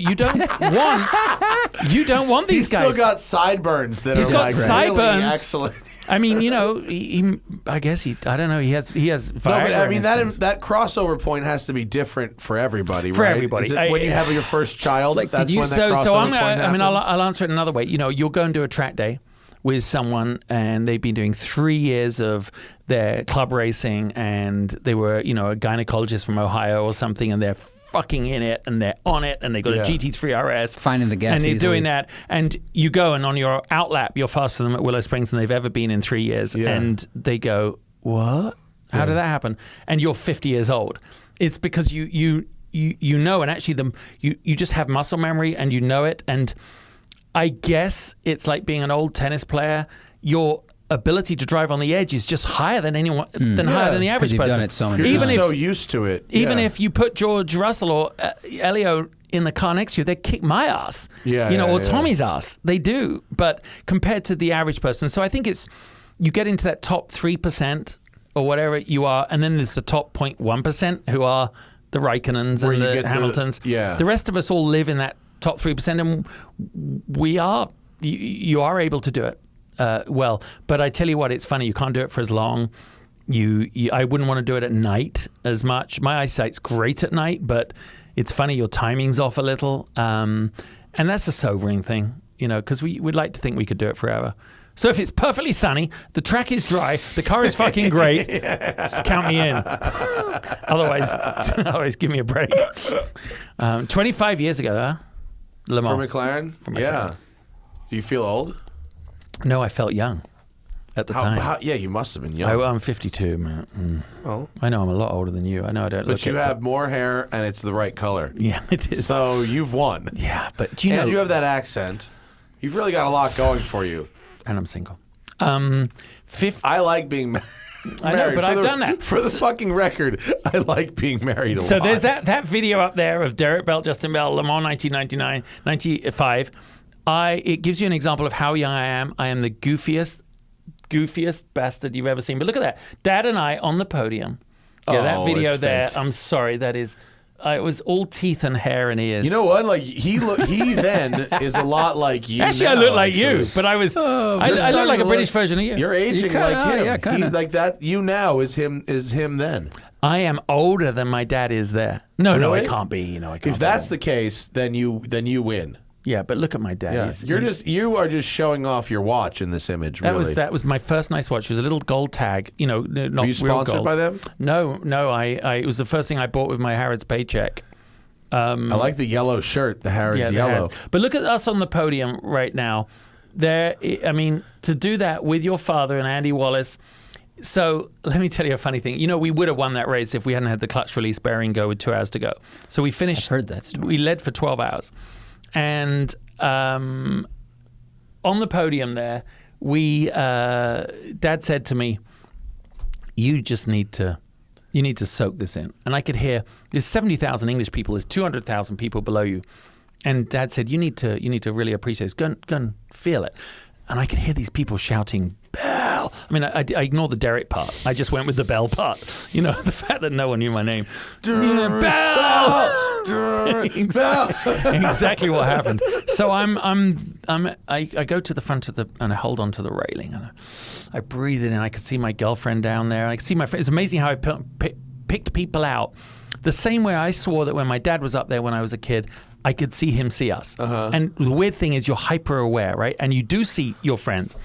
want these guys. He's still got sideburns that He's are got like sideburns. Really excellent. I mean, I guess I don't know. He has Viagra. No, but I mean that crossover point has to be different for everybody, for right? everybody. Is it when you have your first child, Like, that's did you- when that So crossover point happens? I'll answer it another way. You'll go and do a track day with someone, and they've been doing 3 years of their club racing, and they were, a gynecologist from Ohio or something, and they're fucking in it, and they're on it, and they got a GT3 RS. Finding the gaps and they're easily. doing that. And you go, and on your outlap, you're faster than them at Willow Springs than they've ever been in 3 years. Yeah. And they go, what? How did that happen? And you're 50 years old. It's because you know, and actually you just have muscle memory, and you know it. And I guess it's like being an old tennis player. Your ability to drive on the edge is just higher than anyone, higher than the average you've person. done it so many You're times. just so used to it. Even Yeah. if you put George Russell or Elio in the car next to you, they kick my ass. Or Tommy's ass. They do. But compared to the average person, so I think you get into that top 3% or whatever you are, and then there's the top 0.1% who are the Raikkonens Where and you the get Hamiltons. the rest of us all live in that top 3%, and we are. You are able to do it well. But I tell you what, it's funny. You can't do it for as long. I wouldn't want to do it at night as much. My eyesight's great at night, but it's funny. Your timing's off a little, and that's a sobering thing, because we'd like to think we could do it forever. So if it's perfectly sunny, the track is dry, the car is fucking great, just count me in. Otherwise, give me a break. 25 years ago, huh? Le Mans. For McLaren? McLaren. Do you feel old? No, I felt young at the time. Yeah, you must have been young. I'm 52, man. Well, I know I'm a lot older than you. I know I don't look but you have more hair and it's the right color. Yeah, it is. So you've won. Yeah, but do you know... And you have that accent. You've really got a lot going for you. And I'm single. I like being married. I know, but I've done that. For the fucking record, I like being married a lot. So there's that video up there of Derek Bell, Justin Bell, Le Mans 1999, 95. It gives you an example of how young I am. I am the goofiest bastard you've ever seen. But look at that. Dad and I on the podium. Yeah, that video there, I'm sorry, that is... it was all teeth and hair and ears. You know what? Like he then is a lot like you. Actually, now, I look like you, but I was. I look like a British version of you. You're aging kinda, like him. yeah, kinda. Like that. You now is him then. I am older than my dad is there. No, Really? I can't be. I can't. If that's the case, then you win. Yeah, but look at my dad. Yeah. You are just showing off your watch in this image. Really. That was my first nice watch. It was a little gold tag. Not Were you real sponsored gold. by them? No. It was the first thing I bought with my Harrods paycheck. I like the yellow shirt, the Harrods the yellow. Harrods. But look at us on the podium right now. To do that with your father and Andy Wallace. So let me tell you a funny thing. We would have won that race if we hadn't had the clutch release bearing go with 2 hours to go. So we finished. I've heard that story. We led for 12 hours. And on the podium there, Dad said to me, you need to soak this in. And I could hear there's 70,000 English people, there's 200,000 people below you. And Dad said, you need to really appreciate this. Go and feel it. And I could hear these people shouting, Bell. I mean, I ignored the Derek part. I just went with the Bell part. The fact that no one knew my name. Bell! Exactly what happened. So I go to the front of and I hold on to the railing and I breathe it in. I could see my girlfriend down there. I could see my friend. It's amazing how I picked people out the same way I swore that when my dad was up there when I was a kid, I could see him see us. And the weird thing is you're hyper aware, right? And you do see your friends.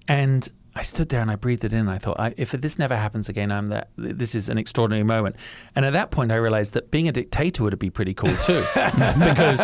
And I stood there and I breathed it in. I thought, if this never happens again, this is an extraordinary moment. And at that point, I realized that being a dictator would be pretty cool too, because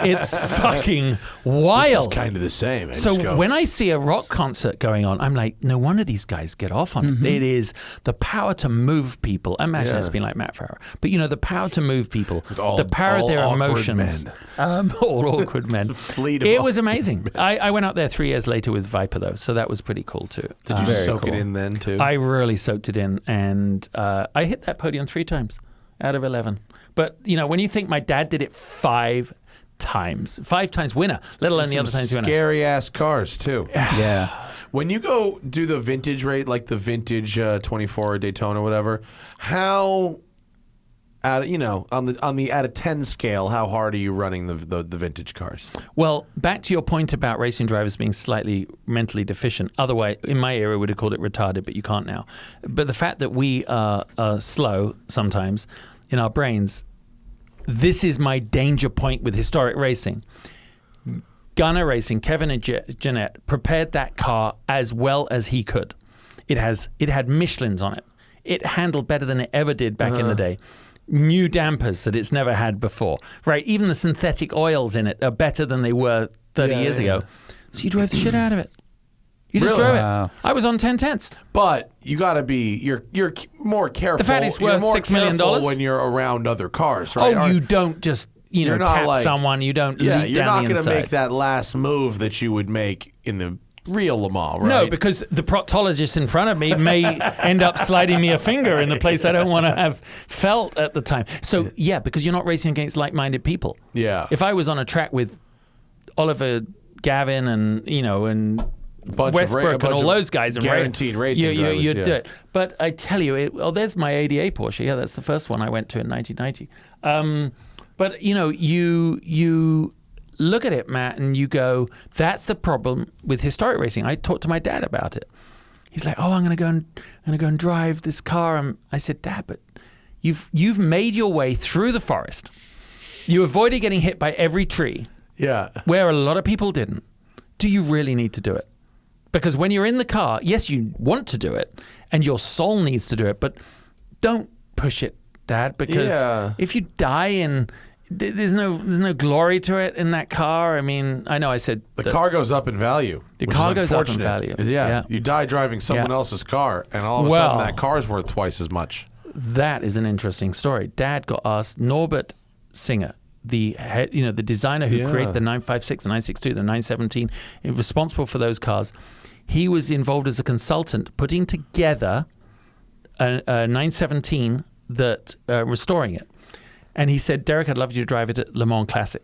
it's fucking wild. It's kind of the same. So when I see a rock concert going on, I'm like, no wonder these guys get off on it. It is the power to move people. Imagine it's been like Matt Farah, but the power to move people, the power of their emotions. All awkward men. It was amazing. I went out there 3 years later with Viper though, so that was pretty cool too. Did you soak it in then too? I really soaked it in, and I hit that podium 3 times out of 11. But when you think my dad did it 5 times winner, let alone the other times winner. Scary ass cars too. Yeah. When you go do the vintage rate, like the vintage 24 Daytona or whatever, how on the out of 10 scale, how hard are you running the vintage cars? Well, back to your point about racing drivers being slightly mentally deficient. Otherwise, in my era, we would have called it retarded, but you can't now. But the fact that we are slow sometimes in our brains, this is my danger point with historic racing. Gunner Racing, Kevin and Jeanette prepared that car as well as he could. It had Michelins on it. It handled better than it ever did back in the day. New dampers that it's never had before, right? Even the synthetic oils in it are better than they were 30 years ago. So you drove the shit out of it. You just drove it. I was on 10/10ths. But you got to be you're more careful. The fact it's worth $6 million when you're around other cars, right? Oh, you don't just tap someone. You don't. You're not going to make that last move that you would make in the real Le Mans, right? No, because the proctologist in front of me may end up sliding me a finger in the place I don't want to have felt at the time. So, yeah, because you're not racing against like-minded people. Yeah. If I was on a track with Oliver Gavin and Westbrook and all those guys, and guaranteed racing drivers, you'd do it. But I tell you, there's my ADA Porsche. Yeah, that's the first one I went to in 1990. But, you look at it, Matt, and you go, that's the problem with historic racing. I talked to my dad about it. He's like, I'm going to go and drive this car. And I said, Dad, but you've made your way through the forest. You avoided getting hit by every tree. Yeah. Where a lot of people didn't. Do you really need to do it? Because when you're in the car, yes, you want to do it, and your soul needs to do it, but don't push it, Dad, because if you die and there's no glory to it in that car. I mean, I know I said the car goes up in value. The car goes up in value. Yeah. You die driving someone else's car, and all of a sudden that car's worth twice as much. That is an interesting story. Dad got asked, Norbert Singer, the designer who created the 956, the 962, the 917, responsible for those cars. He was involved as a consultant putting together a 917 that restoring it. And he said, Derek, I'd love you to drive it at Le Mans Classic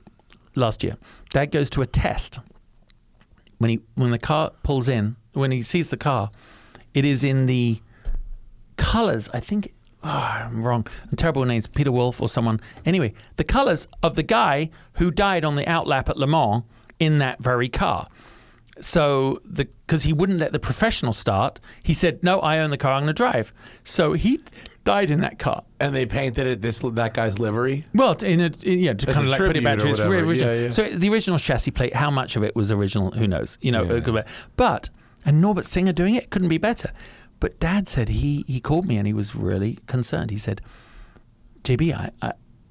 last year. Dad goes to a test. When the car pulls in, when he sees the car, it is in the colors, I think, I'm wrong. I'm terrible with names, Peter Wolf or someone. Anyway, the colors of the guy who died on the outlap at Le Mans in that very car. So, because he wouldn't let the professional start, he said, no, I own the car, I'm going to drive. So he died in that car. And they painted it that guy's livery? Well, to kind of like put it back to its original. Yeah. So the original chassis plate, how much of it was original, who knows? But, and Norbert Singer doing it couldn't be better. But Dad said he called me and he was really concerned. He said, JB,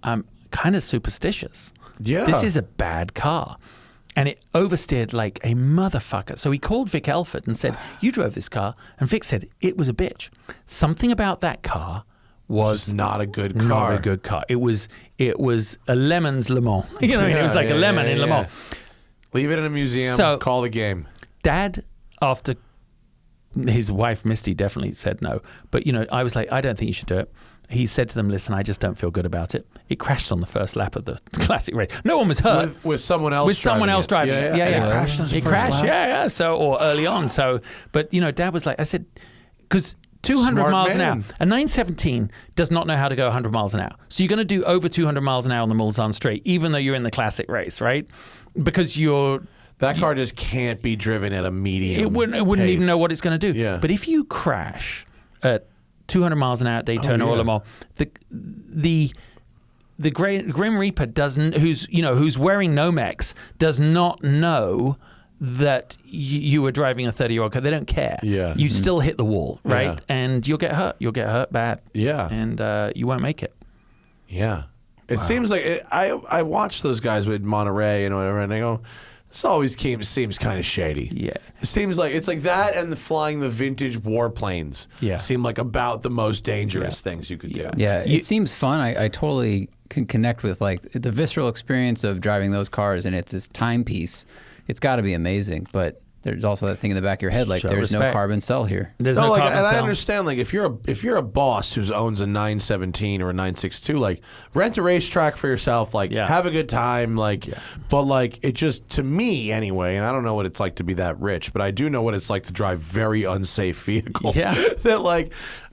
I'm kind of superstitious. Yeah. This is a bad car. And it oversteered like a motherfucker. So he called Vic Elford and said, you drove this car. And Vic said, it was a bitch. Something about that car was not a good car. Not a good car. It was a lemon's Le Mans. It was like a lemon in Le Mans. Leave it in a museum, call the game. Dad, after his wife, Misty, definitely said no. But, I was like, I don't think you should do it. He said to them, listen, I just don't feel good about it. It crashed on the first lap of the classic race. No one was hurt. With someone else driving it. Yeah. It crashed, yeah. So, or early on. So, but, Dad was like, I said, because 200 miles an hour, a 917 does not know how to go 100 miles an hour. So you're going to do over 200 miles an hour on the Mulsanne Straight, even though you're in the classic race, right? Because that car just can't be driven at a medium. It wouldn't even know what it's going to do. Yeah. But if you crash at 200 miles an hour at Daytona or Le Mans, the Grim Reaper who's wearing Nomex does not know that you were driving a 30-year-old car. They don't care. Yeah. You still hit the wall, right? Yeah. And you'll get hurt. You'll get hurt bad. Yeah. And you won't make it. Yeah. It seems like I watch those guys with Monterey and whatever, and I go, this always seems kind of shady. Yeah. It seems like it's like that and flying the vintage warplanes seem like about the most dangerous things you could do. Yeah, it seems fun. I totally can connect with like the visceral experience of driving those cars, and it's this timepiece. It's got to be amazing. But there's also that thing in the back of your head, like there's no carbon cell here. There's no carbon and cell. I understand, like if you're a boss who owns a 917 or a 962, like rent a racetrack for yourself, like have a good time, like. But like it just, to me anyway, and I don't know what it's like to be that rich, but I do know what it's like to drive very unsafe vehicles. That like.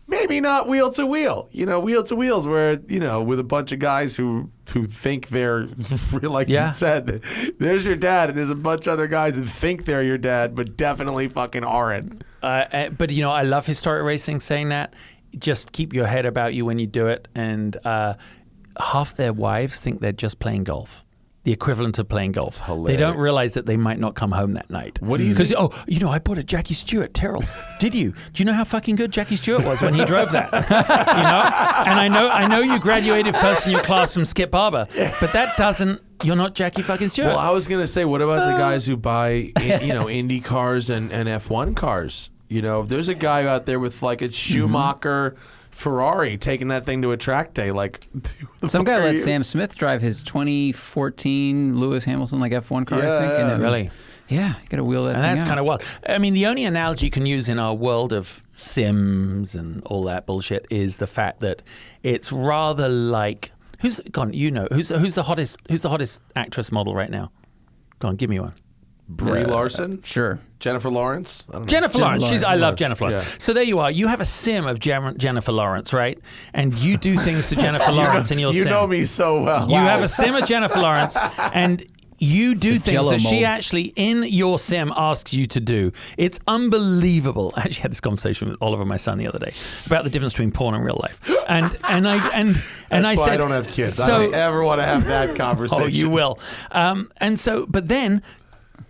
Maybe not wheel to wheel, wheel to wheels where, with a bunch of guys who think they're, like you said, there's your dad and there's a bunch of other guys that think they're your dad, but definitely fucking aren't. But, I love historic racing saying that. Just keep your head about you when you do it. And half their wives think they're just playing golf. The equivalent of playing golf. They don't realize that they might not come home that night. What do you think? Because, I bought a Jackie Stewart Tyrrell. Did you? Do you know how fucking good Jackie Stewart was when he drove that? And I know you graduated first in your class from Skip Barber, but that doesn't, you're not Jackie fucking Stewart. Well, I was going to say, what about the guys who buy, Indy cars and F1 cars? There's a guy out there with like a Schumacher Ferrari taking that thing to a track day. Like, some guy let Sam Smith drive his 2014 Lewis Hamilton F1 car, I think. And really? Yeah, you got to wheel that thing that's out. kind of wild. I mean, the only analogy you can use in our world of Sims and all that bullshit is the fact that it's rather like who's the hottest actress model right now? Go on, give me one. Brie Larson? Sure. Jennifer Lawrence? I don't know. Jennifer Lawrence. I love Jennifer Lawrence. Yeah. So there you are. You have a sim of Jennifer Lawrence, right? And you do things to Jennifer Lawrence in your sim. You know me so well. You have a sim of Jennifer Lawrence, and you do things Jell-O that she mold. actually in your sim asks you to do. It's unbelievable. I actually had this conversation with Oliver, my son, the other day about the difference between porn and real life. And I said, I don't have kids. So, I don't ever want to have that conversation. Oh, you will. But then,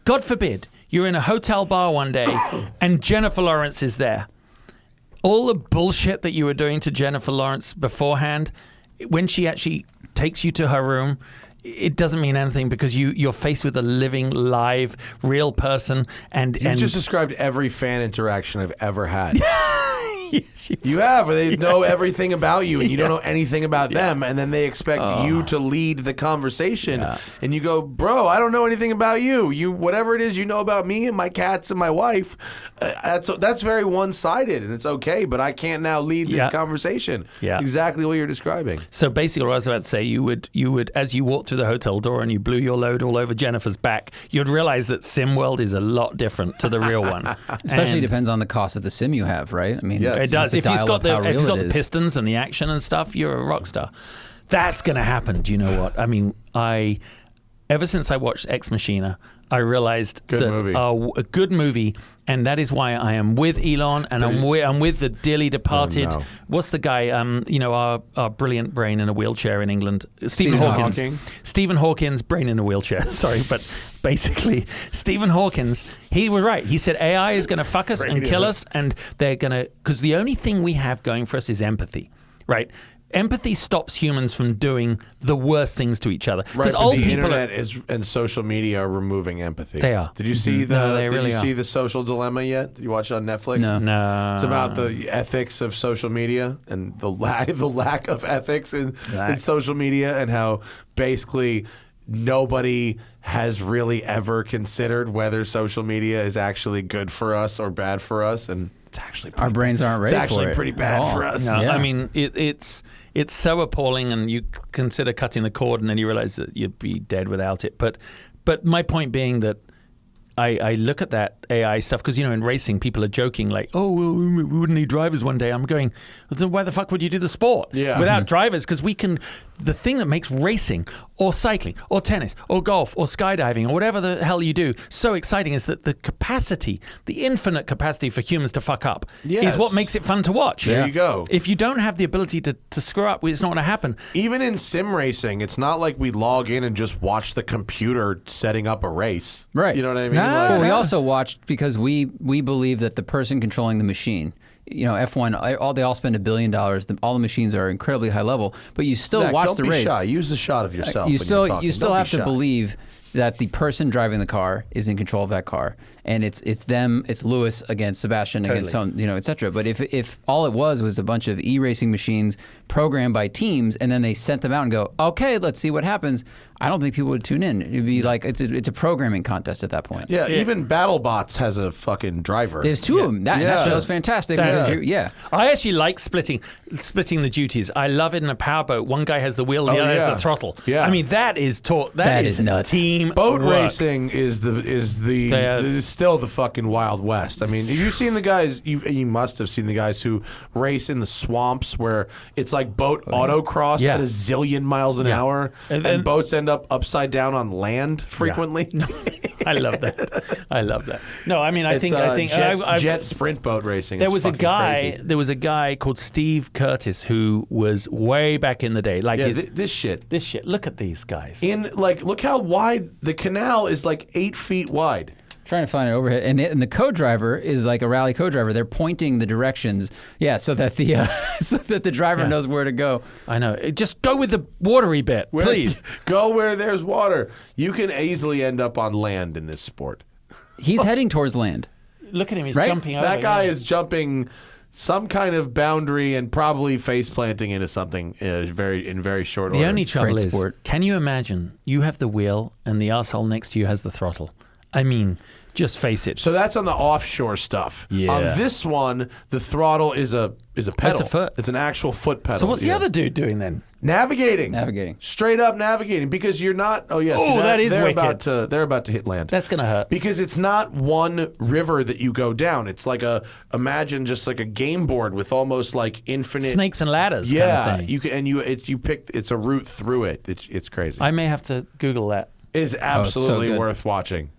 God forbid, you're in a hotel bar one day and Jennifer Lawrence is there. All the bullshit that you were doing to Jennifer Lawrence beforehand, when she actually takes you to her room, it doesn't mean anything because you're faced with a living, live, real person. You've just described every fan interaction I've ever had. Yes, you have, where they know everything about you and you don't know anything about them, and then they expect you to lead the conversation, and you go, bro, I don't know anything about you. You, whatever it is you know about me and my cats and my wife, that's very one-sided, and it's okay, but I can't now lead this conversation. Yeah. Exactly what you're describing. So basically what I was about to say, you would as you walked through the hotel door and you blew your load all over Jennifer's back, you'd realize that sim world is a lot different to the real one. Especially depends on the cost of the sim you have, right? I mean, it does. If you've got the is. pistons and the action and stuff, you're a rock star. That's going to happen. Do you know what? I mean, ever since I watched Ex Machina, I realized a good movie, and that is why I am with Elon, and I'm with the dearly departed. Oh, no. What's the guy? Our brilliant brain in a wheelchair in England, Stephen Hawking. Stephen Hawking's brain in a wheelchair. Sorry, but basically, Stephen Hawkins, he was right. He said AI is going to fuck us and kill us, and they're going to, because the only thing we have going for us is empathy, right? Empathy stops humans from doing the worst things to each other. Right, but the internet and social media are removing empathy. They are. Did you see see the Social Dilemma yet? Did you watch it on Netflix? No. It's about the ethics of social media and the lack of ethics in social media, and how basically nobody has really ever considered whether social media is actually good for us or bad for us, and it's actually our brains aren't ready for it. It's actually pretty bad for us. No, I mean, it's so appalling, and you consider cutting the cord, and then you realize that you'd be dead without it. But my point being that I look at that AI stuff because, in racing, people are joking like, oh, well, we wouldn't need drivers one day. I'm going, then why the fuck would you do the sport without drivers? Because the thing that makes racing or cycling or tennis or golf or skydiving or whatever the hell you do so exciting is that the capacity, the infinite capacity for humans to fuck up is what makes it fun to watch. There you go. If you don't have the ability to screw up, it's not going to happen. Even in sim racing, it's not like we log in and just watch the computer setting up a race. Right. You know what I mean? Well, we also watched because we believe that the person controlling the machine, F1, they all spend $1 billion. All the machines are incredibly high level, but you still watch the race. Shy. Use the shot of yourself. You still have to believe that the person driving the car is in control of that car, and it's them, it's Lewis against Sebastian against some, et cetera. But if all it was a bunch of e-racing machines programmed by teams, and then they sent them out and go, okay, let's see what happens, I don't think people would tune in. It'd be like it's a programming contest at that point. Yeah, even BattleBots has a fucking driver. There's two of them. That show's fantastic. Yeah. I actually like splitting the duties. I love it in a powerboat. One guy has the wheel, and the other has the throttle. Yeah. I mean, that is nuts. Team boat work. racing is still the fucking Wild West. I mean, have you seen the guys? You must have seen the guys who race in the swamps where it's like boat autocross at a zillion miles an hour, and boats end up upside down on land frequently. Yeah. I love that. No, I mean, I think jet sprint boat racing. There was a guy called Steve Curtis who was way back in the day. Like this shit. Look at these guys. Look how wide the canal is. Like 8 feet wide. Trying to find it overhead, and the co-driver is like a rally co-driver. They're pointing the directions, so that the driver knows where to go. I know. Just go with the watery bit, please. Go where there's water. You can easily end up on land in this sport. He's heading towards land. Look at him. He's right? jumping over. That guy is jumping some kind of boundary and probably face planting into something in very short order. The only trouble is, can you imagine? You have the wheel, and the arsehole next to you has the throttle. I mean, just face it. So that's on the offshore stuff. Yeah. On this one, the throttle is a pedal. It's a foot. It's an actual foot pedal. So what's the other dude doing then? Navigating. Straight up navigating, because you're not. Oh yes. Oh, that is wicked. They're about to hit land. That's gonna hurt. Because it's not one river that you go down. It's like imagine just like a game board with almost like infinite snakes and ladders. Yeah. Kind of thing. It's a route through it. It's crazy. I may have to Google that. It is absolutely worth watching.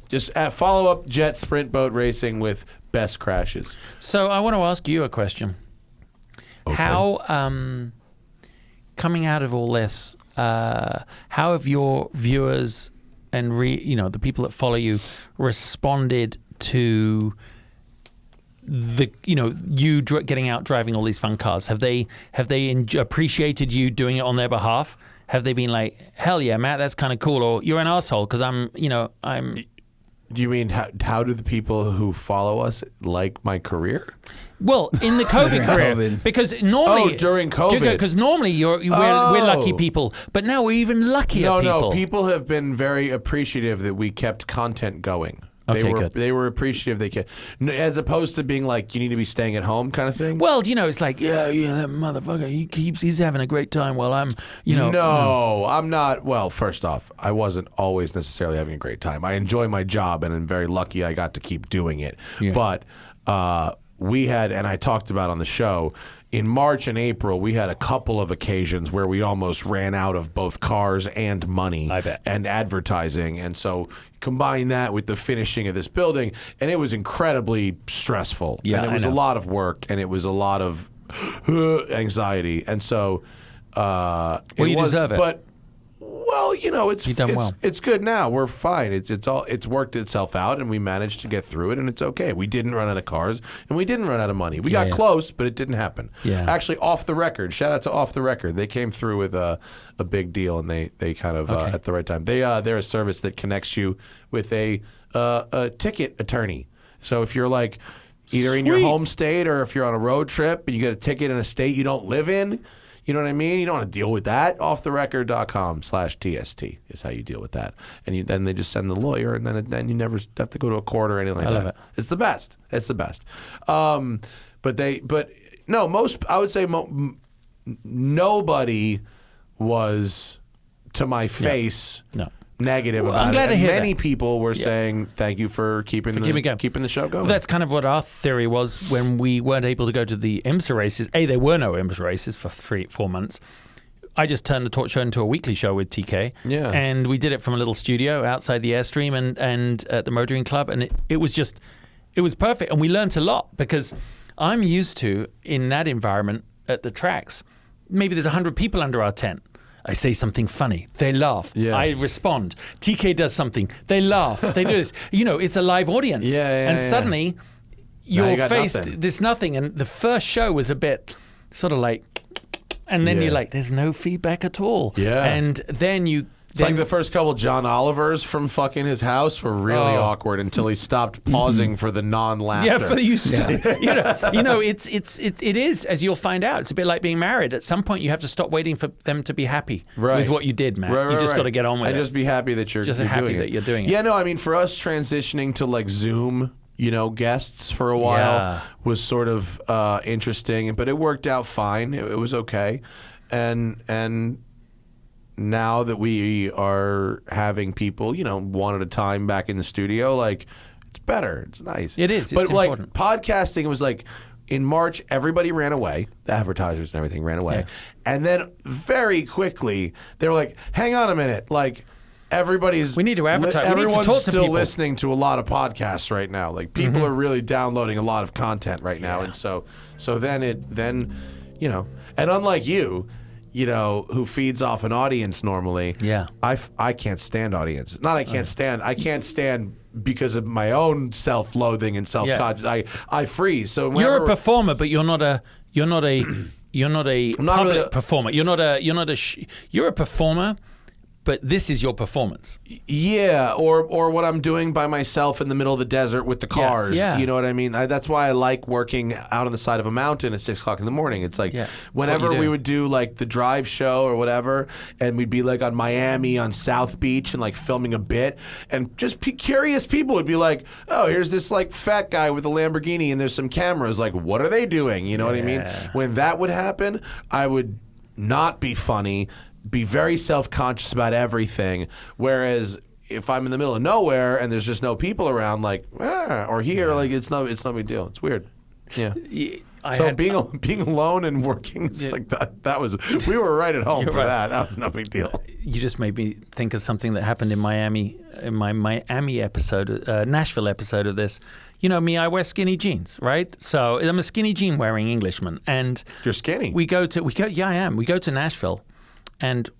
Just follow up jet sprint boat racing with best crashes. So I want to ask you a question. Okay. How, coming out of all this, how have your viewers and the people that follow you responded to you getting out driving all these fun cars? Have they appreciated you doing it on their behalf? Have they been like, hell yeah, Matt, that's kind of cool, or you're an asshole because I'm. Do you mean how do the people who follow us like my career? Well, in the COVID career, because normally during COVID, because normally we're lucky people, but now we're even luckier people. No, people have been very appreciative that we kept content going. They were appreciative. They kept, as opposed to being like, you need to be staying at home kind of thing. Well, it's like, that motherfucker, he's having a great time while I'm, No, I'm not. Well, first off, I wasn't always necessarily having a great time. I enjoy my job, and I'm very lucky I got to keep doing it. Yeah. But we had, and I talked about on the show, in March and April, we had a couple of occasions where we almost ran out of both cars and money and advertising. And so combine that with the finishing of this building, and it was incredibly stressful. Yeah, and it was a lot of work, and it was a lot of anxiety. And so you deserve it. But well, well. It's good now. We're fine. It's worked itself out, and we managed to get through it, and it's okay. We didn't run out of cars, and we didn't run out of money. We got close, but it didn't happen. Yeah. Actually, Off the Record. Shout out to Off the Record. They came through with a big deal, and they kind of at the right time. They're a service that connects you with a ticket attorney. So if you're like either in your home state or if you're on a road trip and you get a ticket in a state you don't live in. You know what I mean? You don't want to deal with that. offtherecord.com/TST is how you deal with that. And then they just send the lawyer, and then you never have to go to a court or anything like that. I love it. It's the best. It's the best. I would say nobody was to my face negative about I'm glad it. to hear many that. people were saying thank you for keeping the show going. Well, that's kind of what our theory was when we weren't able to go to the IMSA races. There were no IMSA races for 3-4 months. I just turned the Torch Show into a weekly show with TK. Yeah. And we did it from a little studio outside the Airstream and at the Motoring Club. And it was perfect. And we learned a lot because I'm used to, in that environment at the tracks, maybe there's 100 people under our tent. I say something funny. They laugh. Yeah. I respond. TK does something. They laugh. They do this. It's a live audience. And suddenly, you're faced. There's nothing. And the first show was a bit sort of like, and then you're like, there's no feedback at all. Yeah. And then you It's like the first couple John Olivers from fucking his house were really awkward until he stopped pausing for the non-laughter. Yeah, for the you know, it is, as you'll find out. It's a bit like being married. At some point, you have to stop waiting for them to be happy with what you did, man. You just got to get on with it. And just be happy that you're doing it. Yeah, no, I mean, for us transitioning to like Zoom, guests for a while was sort of interesting, but it worked out fine. It was okay, and now that we are having people, one at a time back in the studio, like, it's better. It's nice. It is. But it's like important. podcasting, was like in March, everybody ran away. The advertisers and everything ran away. Yeah. And then very quickly, they were like, hang on a minute. Like, we need to advertise. Everyone's we need to talk to still people. listening to a lot of podcasts right now. Like, people are really downloading a lot of content right now. And so then, and unlike you, who feeds off an audience normally. Yeah. I can't stand audience. Not I can't stand because of my own self-loathing and self-conscious. I freeze. So You're a performer, but you're not a public performer. You're a performer, but this is your performance. Yeah, or what I'm doing by myself in the middle of the desert with the cars. Yeah. You know what I mean? That's why I like working out on the side of a mountain at 6 o'clock in the morning. It's like whenever we would do like the drive show or whatever, and we'd be like on Miami on South Beach and like filming a bit, and just curious people would be like, oh, here's this like fat guy with a Lamborghini and there's some cameras. Like, what are they doing? You know what I mean? When that would happen, I would not be funny, be very self-conscious about everything. Whereas if I'm in the middle of nowhere and there's just no people around, like, or here, like, it's no big deal. It's weird. Yeah. Being alone and working, it's like that was, we were right at home for that. That was no big deal. You just made me think of something that happened in Miami, in my Miami episode, Nashville episode of this. You know me, I wear skinny jeans, right? So I'm a skinny jean wearing Englishman, and you're skinny. Yeah, I am. We go to Nashville. And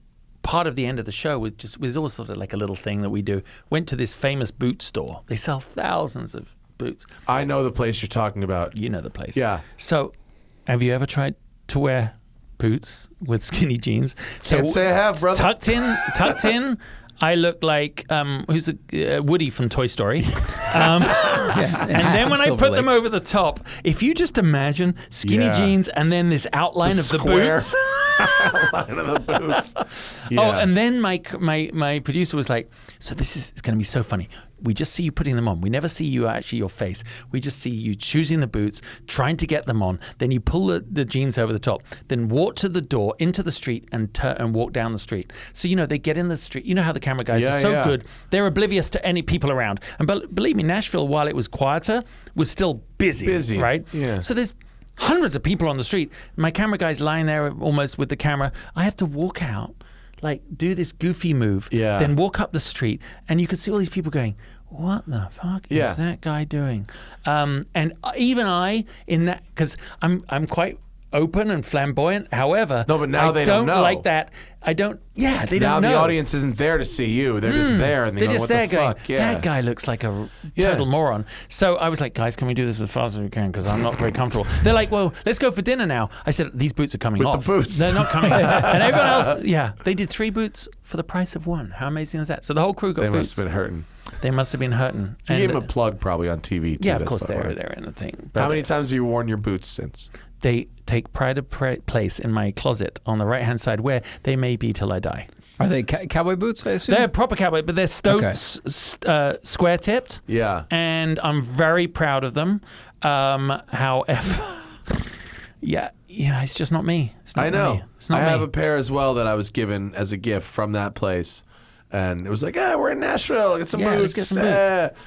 part of the end of the show was always sort of like a little thing that we do. Went to this famous boot store. They sell thousands of boots. I know the place you're talking about. You know the place. Yeah. So have you ever tried to wear boots with skinny jeans? Can't say I have, brother. Tucked in. I look like who's the Woody from Toy Story. And then when I put them over the top, if you just imagine skinny jeans and then this outline of the boots. Outline of the boots. Yeah. Oh, and then my producer was like, so it's going to be so funny. We just see you putting them on. We never see you actually your face. We just see you choosing the boots, trying to get them on. Then you pull the jeans over the top. Then walk to the door, into the street, and walk down the street. So, they get in the street. You know how the camera guys are so good. They're oblivious to any people around. And believe me, Nashville, while it was quieter, was still busy. Right? Yeah. So there's hundreds of people on the street. My camera guy's lying there almost with the camera. I have to walk out, like do this goofy move, then walk up the street, and you can see all these people going, what the fuck is that guy doing? And even I, in that, because I'm quite open and flamboyant. However, no, but now they don't know. Like that. I don't. Yeah, they now don't know. Now the audience isn't there to see you. They're just there, and they're just what there the going, fuck? Yeah. That guy looks like a total moron. So I was like, guys, can we do this as fast as we can? Because I'm not very comfortable. They're like, well, let's go for dinner now. I said, these boots are coming off. With the boots. They're not coming. And everyone else, they did 3 boots for the price of 1. How amazing is that? So the whole crew got boots. They must have been hurting. They must have been hurting. You gave him a plug probably on TV too. Yeah, of course they're in the thing. How many times have you worn your boots since? They take pride of place in my closet on the right-hand side, where they may be till I die. Are they cowboy boots, I assume? They're proper cowboy, but they're square-tipped. Yeah. And I'm very proud of them. However, it's just not me. It's not I know. Me. It's not I have me. a pair as well that I was given as a gift from that place. And it was like, we're in Nashville. Get some boots. Let's get some boots.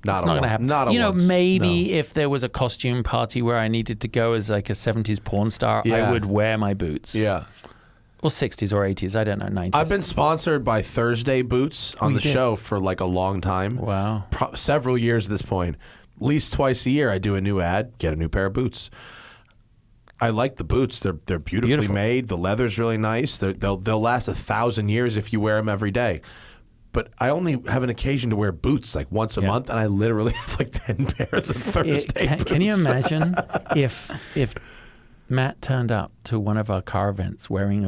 Not going to happen. Not maybe if there was a costume party where I needed to go as like a 70s porn star, I would wear my boots. Yeah. Or 60s or 80s. I don't know, 90s. I've been sponsored by Thursday Boots on the show for like a long time. Wow. Several years at this point. At least twice a year I do a new ad, get a new pair of boots. I like the boots. They're beautifully made. The leather's really nice. They'll last 1,000 years if you wear them every day. But I only have an occasion to wear boots like once a month, and I literally have like 10 pairs of Thursday boots. Can you imagine if Matt turned up to one of our car events wearing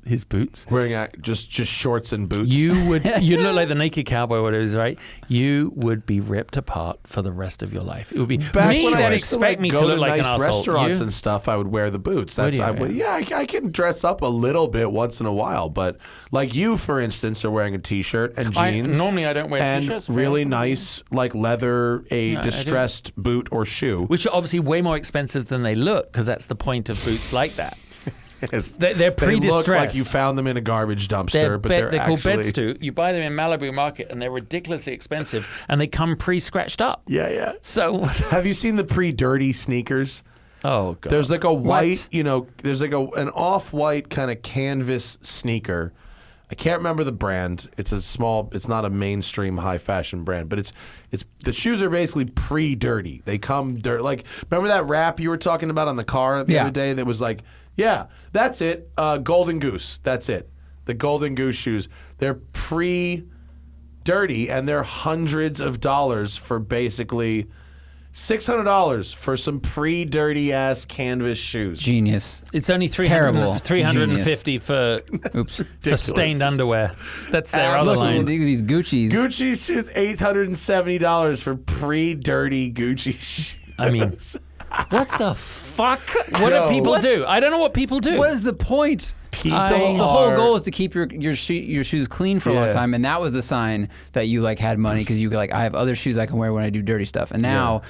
his boots. Wearing just shorts and boots. You'd look like the naked cowboy, what it is, right? You would be ripped apart for the rest of your life. It would be Back me when that I used to, expect me to go look like nice an asshole. restaurants and stuff, I would wear the boots. Would you? I can dress up a little bit once in a while, but like you, for instance, are wearing a t-shirt and jeans. Normally I don't wear and t-shirts. really nice, like leather, distressed boot or shoe. Which are obviously way more expensive than they look, because that's the point of boots like that. They're They pre-distressed. look like you found them in a garbage dumpster, but they're called actually... beds too. You buy them in Malibu Market, and they're ridiculously expensive, and they come pre-scratched up. Yeah. So, have you seen the pre-dirty sneakers? oh god, There's like a white, there's like an off-white kind of canvas sneaker. I can't remember the brand. It's not a mainstream high fashion brand, but it's the shoes are basically pre-dirty. They come dirt. Like, remember that rap you were talking about on the car the other day that was like, yeah, that's it. Golden Goose. That's it. The Golden Goose shoes. They're pre-dirty, and they're hundreds of dollars for basically $600 for some pre-dirty ass canvas shoes. Genius. it's only Terrible. 350 for stained underwear. That's their other Look line. at these Gucci's. Gucci shoes, $870 for pre-dirty Gucci shoes. I mean, what the fuck? What do people do? I don't know what people do. What is the point? People The whole are- goal is to keep your shoes clean for a long Yeah. time, and that was the sign that you like had money, because you like, I have other shoes I can wear when I do dirty stuff. And now,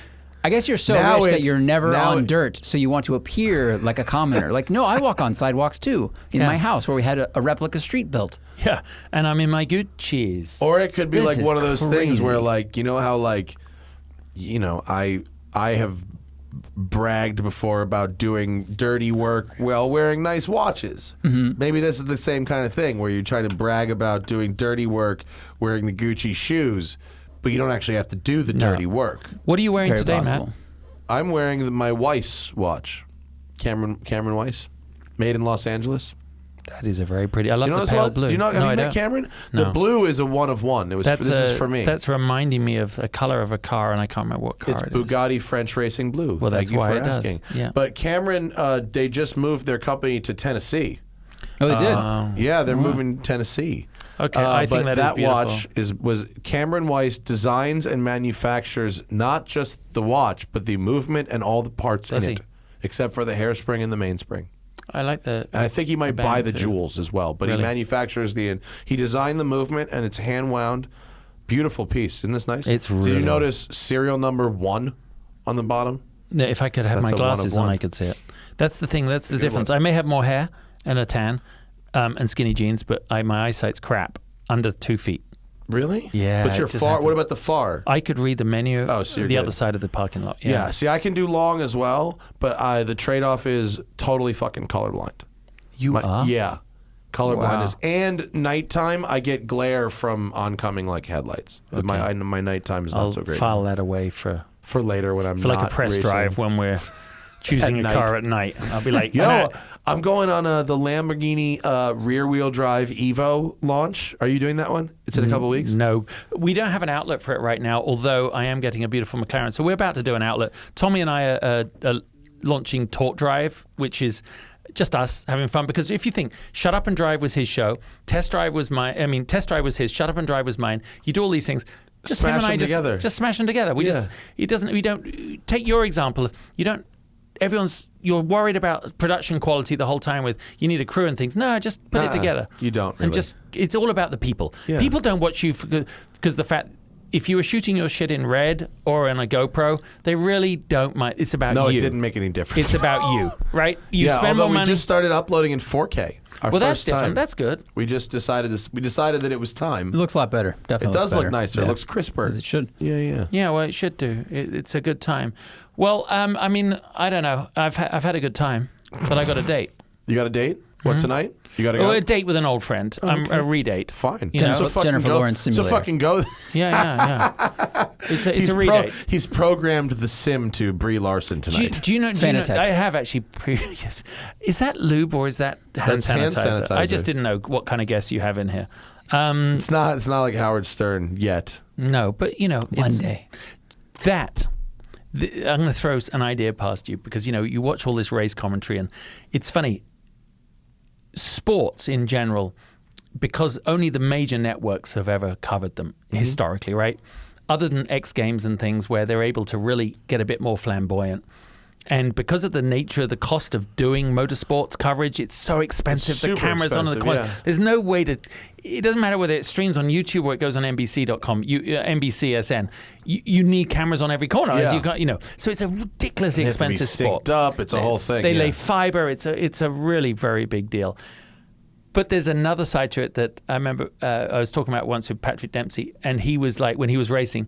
I guess you're so Now rich that it's- you're never now on it- dirt, so you want to appear like a commoner. Like, no, I walk on sidewalks too in Yeah. my house where we had a replica street built. Yeah, and I'm in my Gucci's. Or it could be This like is one of those things crazy. where, like, you know how, like, I have bragged before about doing dirty work while wearing nice watches. Mm-hmm. Maybe this is the same kind of thing where you're trying to brag about doing dirty work wearing the Gucci shoes, but you don't actually have to do the dirty work. What are you wearing Very today, possible. Matt? I'm wearing my Weiss watch, Cameron Weiss, made in Los Angeles. That is a very pretty. I love You know the this pale one? blue. Do you know? Have No, you I met don't. Cameron? No. The blue is a one of one. This is for me. That's reminding me of a color of a car, and I can't remember what car It's it is. Bugatti French Racing Blue. Well, that's Thank you why for it does. asking. Yeah. But Cameron, they just moved their company to Tennessee. Oh, they did. Yeah, they're moving to Tennessee. Okay, I think but that is that beautiful. watch was Cameron Weiss designs and manufactures not just the watch, but the movement and all the parts Does in he? it, except for the hairspring and the mainspring. I like the. And I think he might band buy the too. jewels as well, but Really? he manufactures he designed the movement, and it's hand wound. Beautiful piece. Isn't this nice? It's Did really- you notice serial number 1 on the bottom? No, if I could have That's my a one of glasses on, one. I could see it. That's the thing. That's the Good difference. one. I may have more hair and a tan, and skinny jeans, but my eyesight's crap. Under 2 feet. Really? Yeah, But you're it just far. happened. What about the far? I could read the menu. Oh, so you're the good. other side of the parking lot. Yeah. See, I can do long as well, but the trade-off is totally fucking colorblind. You are. Yeah. Color Wow. blindness. And nighttime, I get glare from oncoming like headlights. My nighttime is not I'll so great. file that away for later when I'm like not a press racing. drive when we're choosing a night. car at night. I'll be like, Yo, Matt, I'm going on the Lamborghini rear-wheel drive Evo launch. Are you doing that one? It's in a couple weeks. no, we don't have an outlet for it right now, although I am getting a beautiful McLaren. So we're about to do an outlet. Tommy and I are launching Talk Drive, which is just us having fun. Because if you think Shut Up and Drive was his show, Test Drive was Test Drive was his, Shut Up and Drive was mine. You do all these things. Just Smash him and I them together. just smash them together. We don't take your example. You're worried about production quality the whole time with you need a crew and things. No, just put it together. You don't And really. it's all about the people. Yeah. People don't watch you because the fact if you were shooting your shit in red or on a GoPro, they really don't mind. It's about No, you. it didn't make any difference. It's about you, right? You yeah, spend although more money. we just started uploading in 4K. Our well, that's first different. time. That's good. We just decided this. We decided that it was time. It looks a lot better. Definitely. It does looks look better. nicer. Yeah. It looks crisper. As it should. Yeah. Yeah, well, it should do. It's a good time. Well, I mean, I don't know. I've had a good time, but I got a date. You got a date? What tonight? You got to go. Oh, a date with an old friend. Okay. A redate. Fine. You know? Jennifer Lawrence So simulator. fucking go. Yeah. It's a redate. He's programmed the sim to Brie Larson tonight. Do you know? Fanatec. I have actually previous. Is that lube or is that hand That's hand sanitizer? I sanitizer. just didn't know what kind of guests you have in here. It's not like Howard Stern yet. No, but One day. I'm going to throw an idea past you because, you watch all this race commentary and it's funny. Sports in general, because only the major networks have ever covered them historically, right? Other than X Games and things where they're able to really get a bit more flamboyant. And because of the nature of the cost of doing motorsports coverage, it's so expensive. The cameras on the corner. There's no way to. It doesn't matter whether it streams on YouTube or it goes on NBC.com, NBCSN. You need cameras on every corner, as you got. So it's a ridiculously expensive sport. Synced up. It's a whole thing. They lay fiber. It's a really very big deal. But there's another side to it that I remember I was talking about once with Patrick Dempsey, and he was like, when he was racing,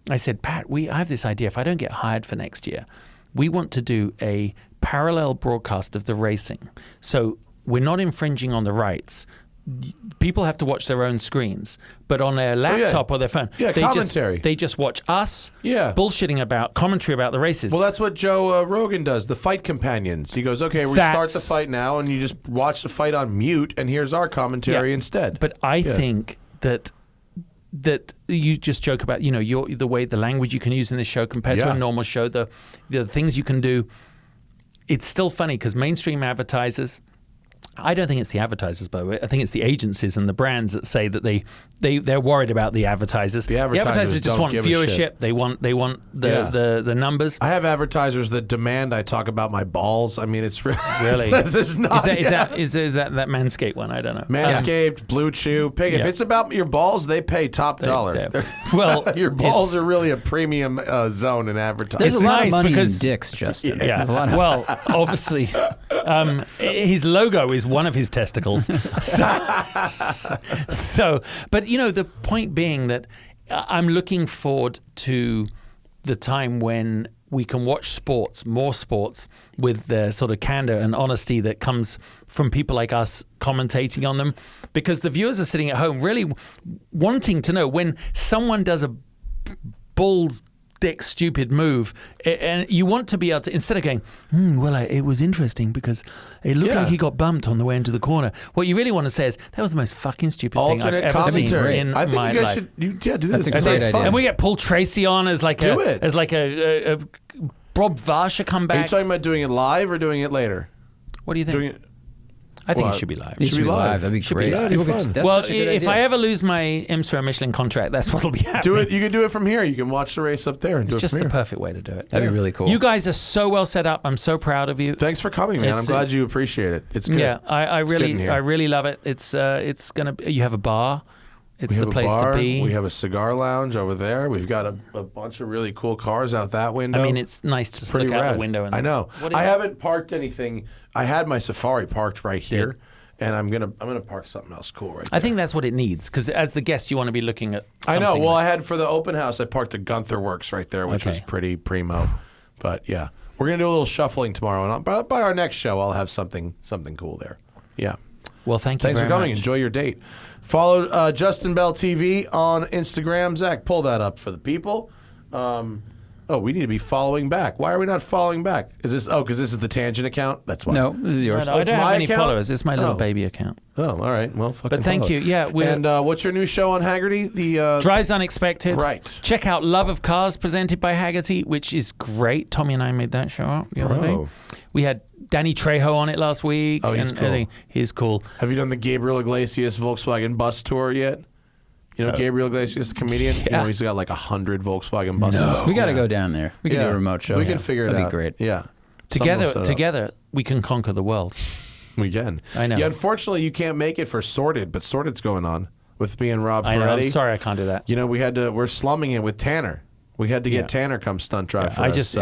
I said, Pat, I have this idea. If I don't get hired for next year, we want to do a parallel broadcast of the racing. So we're not infringing on the rights. People have to watch their own screens, but on their laptop or their phone, they just watch us bullshitting about commentary about the races. Well, that's what Joe Rogan does, the Fight Companions. He goes, okay, we start the fight now, and you just watch the fight on mute, and here's our commentary instead. But I think that you just joke about, the way the language you can use in this show compared to a normal show, the things you can do. It's still funny because mainstream advertisers, I don't think it's the advertisers, by the way. I think it's the agencies and the brands that say that they're worried about the advertisers. The advertisers just want viewership. They want the numbers. I have advertisers that demand I talk about my balls. I mean, it's really is that Manscaped one? I don't know. Manscaped, Blue Chew, Pig. If it's about your balls, they pay top dollar. Well, your balls are really a premium zone in advertising. There's a lot of money in dicks, Justin. Yeah. Well, obviously, his logo is one of his testicles. But the point being that I'm looking forward to the time when we can watch more sports with the sort of candor and honesty that comes from people like us commentating on them, because the viewers are sitting at home really wanting to know when someone does a bold dick stupid move, and you want to be able to, instead of going, it was interesting because it looked like he got bumped on the way into the corner. What you really want to say is, that was the most fucking stupid thing I've ever seen in my life. I think you guys should do this. That's a great idea. And we get Paul Tracy on as like a Bob Varsha comeback. Are you talking about doing it live or doing it later? What do you think? I think it should be live. It should be live. That'd be great. If I ever lose my IMSA Michelin contract, that's what'll be happening. Do it. You can do it from here. You can watch the race up there and do it from here. It's just the perfect way to do it. That'd be really cool. You guys are so well set up. I'm so proud of you. Thanks for coming, man. I'm glad you appreciate it. It's good. Yeah, I really love it. It's gonna. You have a bar. It's the place to be. We have a cigar lounge over there. We've got a bunch of really cool cars out that window. I mean, it's nice to look out the window. I know. I haven't parked anything. I had my Safari parked right here. And I'm gonna park something else cool right there. I think that's what it needs, because as the guest, you want to be looking at something. I know. Well, I had for the open house, I parked the Gunther Works right there, which was pretty primo. But yeah, we're gonna do a little shuffling tomorrow, and by our next show, I'll have something cool there. Yeah. Well, thanks for coming. Much. Enjoy your date. Follow Justin Bell TV on Instagram. Zach, pull that up for the people. We need to be following back. Why are we not following back? Is this? because this is the Tangent account. That's why. No, this is yours. No, I don't have any followers. It's my little baby account. Oh, all right. Well, fucking. But thank you. Yeah. And what's your new show on Hagerty? The Drives Unexpected. Right. Check out Love of Cars, presented by Hagerty, which is great. Tommy and I made that show up the other day. We had Danny Trejo on it last week. Oh, he's cool. He's cool. Have you done the Gabriel Iglesias Volkswagen bus tour yet? You know Gabriel Iglesias, the comedian? Yeah. He's got like 100 Volkswagen buses. No. We got to go down there. We can do a remote show. We can figure it out. That'd be great. Yeah. Together, we can conquer the world. We can. I know. Yeah, unfortunately, you can't make it for Sorted, but Sorted's going on with me and Rob Ferretti. I know. I'm sorry I can't do that. We're slumming it with Tanner. We had to get Tanner come stunt drive for us.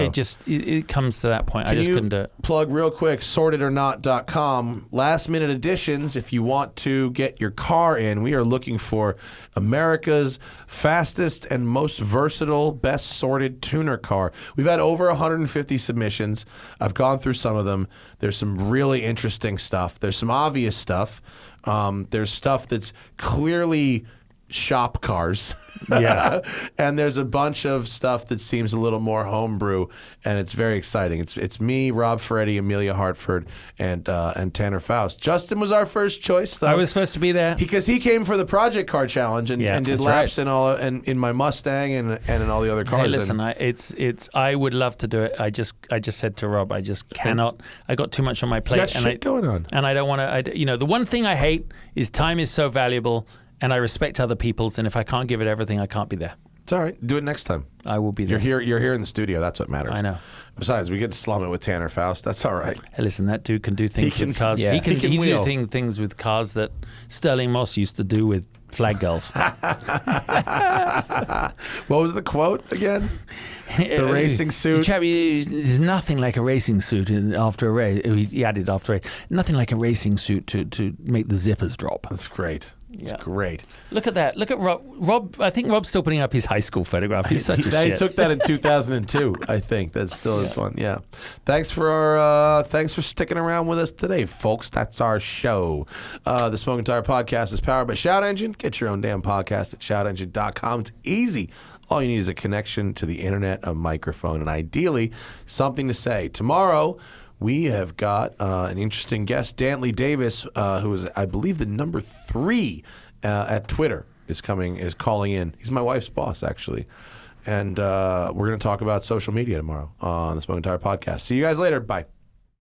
It comes to that point. I just couldn't do it. Plug real quick, sortedornot.com. Last minute additions. If you want to get your car in, we are looking for America's fastest and most versatile, best sorted tuner car. We've had over 150 submissions. I've gone through some of them. There's some really interesting stuff. There's some obvious stuff. There's stuff that's clearly shop cars. Yeah. And there's a bunch of stuff that seems a little more homebrew, and it's very exciting. It's me, Rob Ferretti, Amelia Hartford, and Tanner Faust. Justin was our first choice, though. I was supposed to be there. Because he came for the project car challenge and did that's laps right. and all and in my Mustang and in all the other cars. Hey, listen, I would love to do it. I just said to Rob, I just cannot. I got too much on my plate. You got shit going on. And I don't want to. The one thing I hate is time is so valuable, and I respect other people's. And if I can't give it everything, I can't be there. It's all right. Do it next time. I will be there. You're here in the studio. That's what matters. I know. Besides, we get to slum it with Tanner Faust. That's all right. Hey, listen, that dude can do things with cars. yeah. He can wheel. do things with cars that Sterling Moss used to do with flag girls. What was the quote again? The racing suit. There's nothing like a racing suit after a race. He added after a race. Nothing like a racing suit to make the zippers drop. That's great. It's great. Look at that. Look at Rob. Rob. I think Rob's still putting up his high school photograph. He's such a He shit. took that in 2002. I think that still is one. Yeah. Thanks for sticking around with us today, folks. That's our show. The Smoking Tire Podcast is powered by Shout Engine. Get your own damn podcast at shoutengine.com. It's easy. All you need is a connection to the internet, a microphone, and ideally something to say. Tomorrow, we have got an interesting guest, Dantley Davis, who is, I believe, the number 3 at Twitter, is calling in. He's my wife's boss, actually. And we're going to talk about social media tomorrow on the Smoking Tire Podcast. See you guys later. Bye.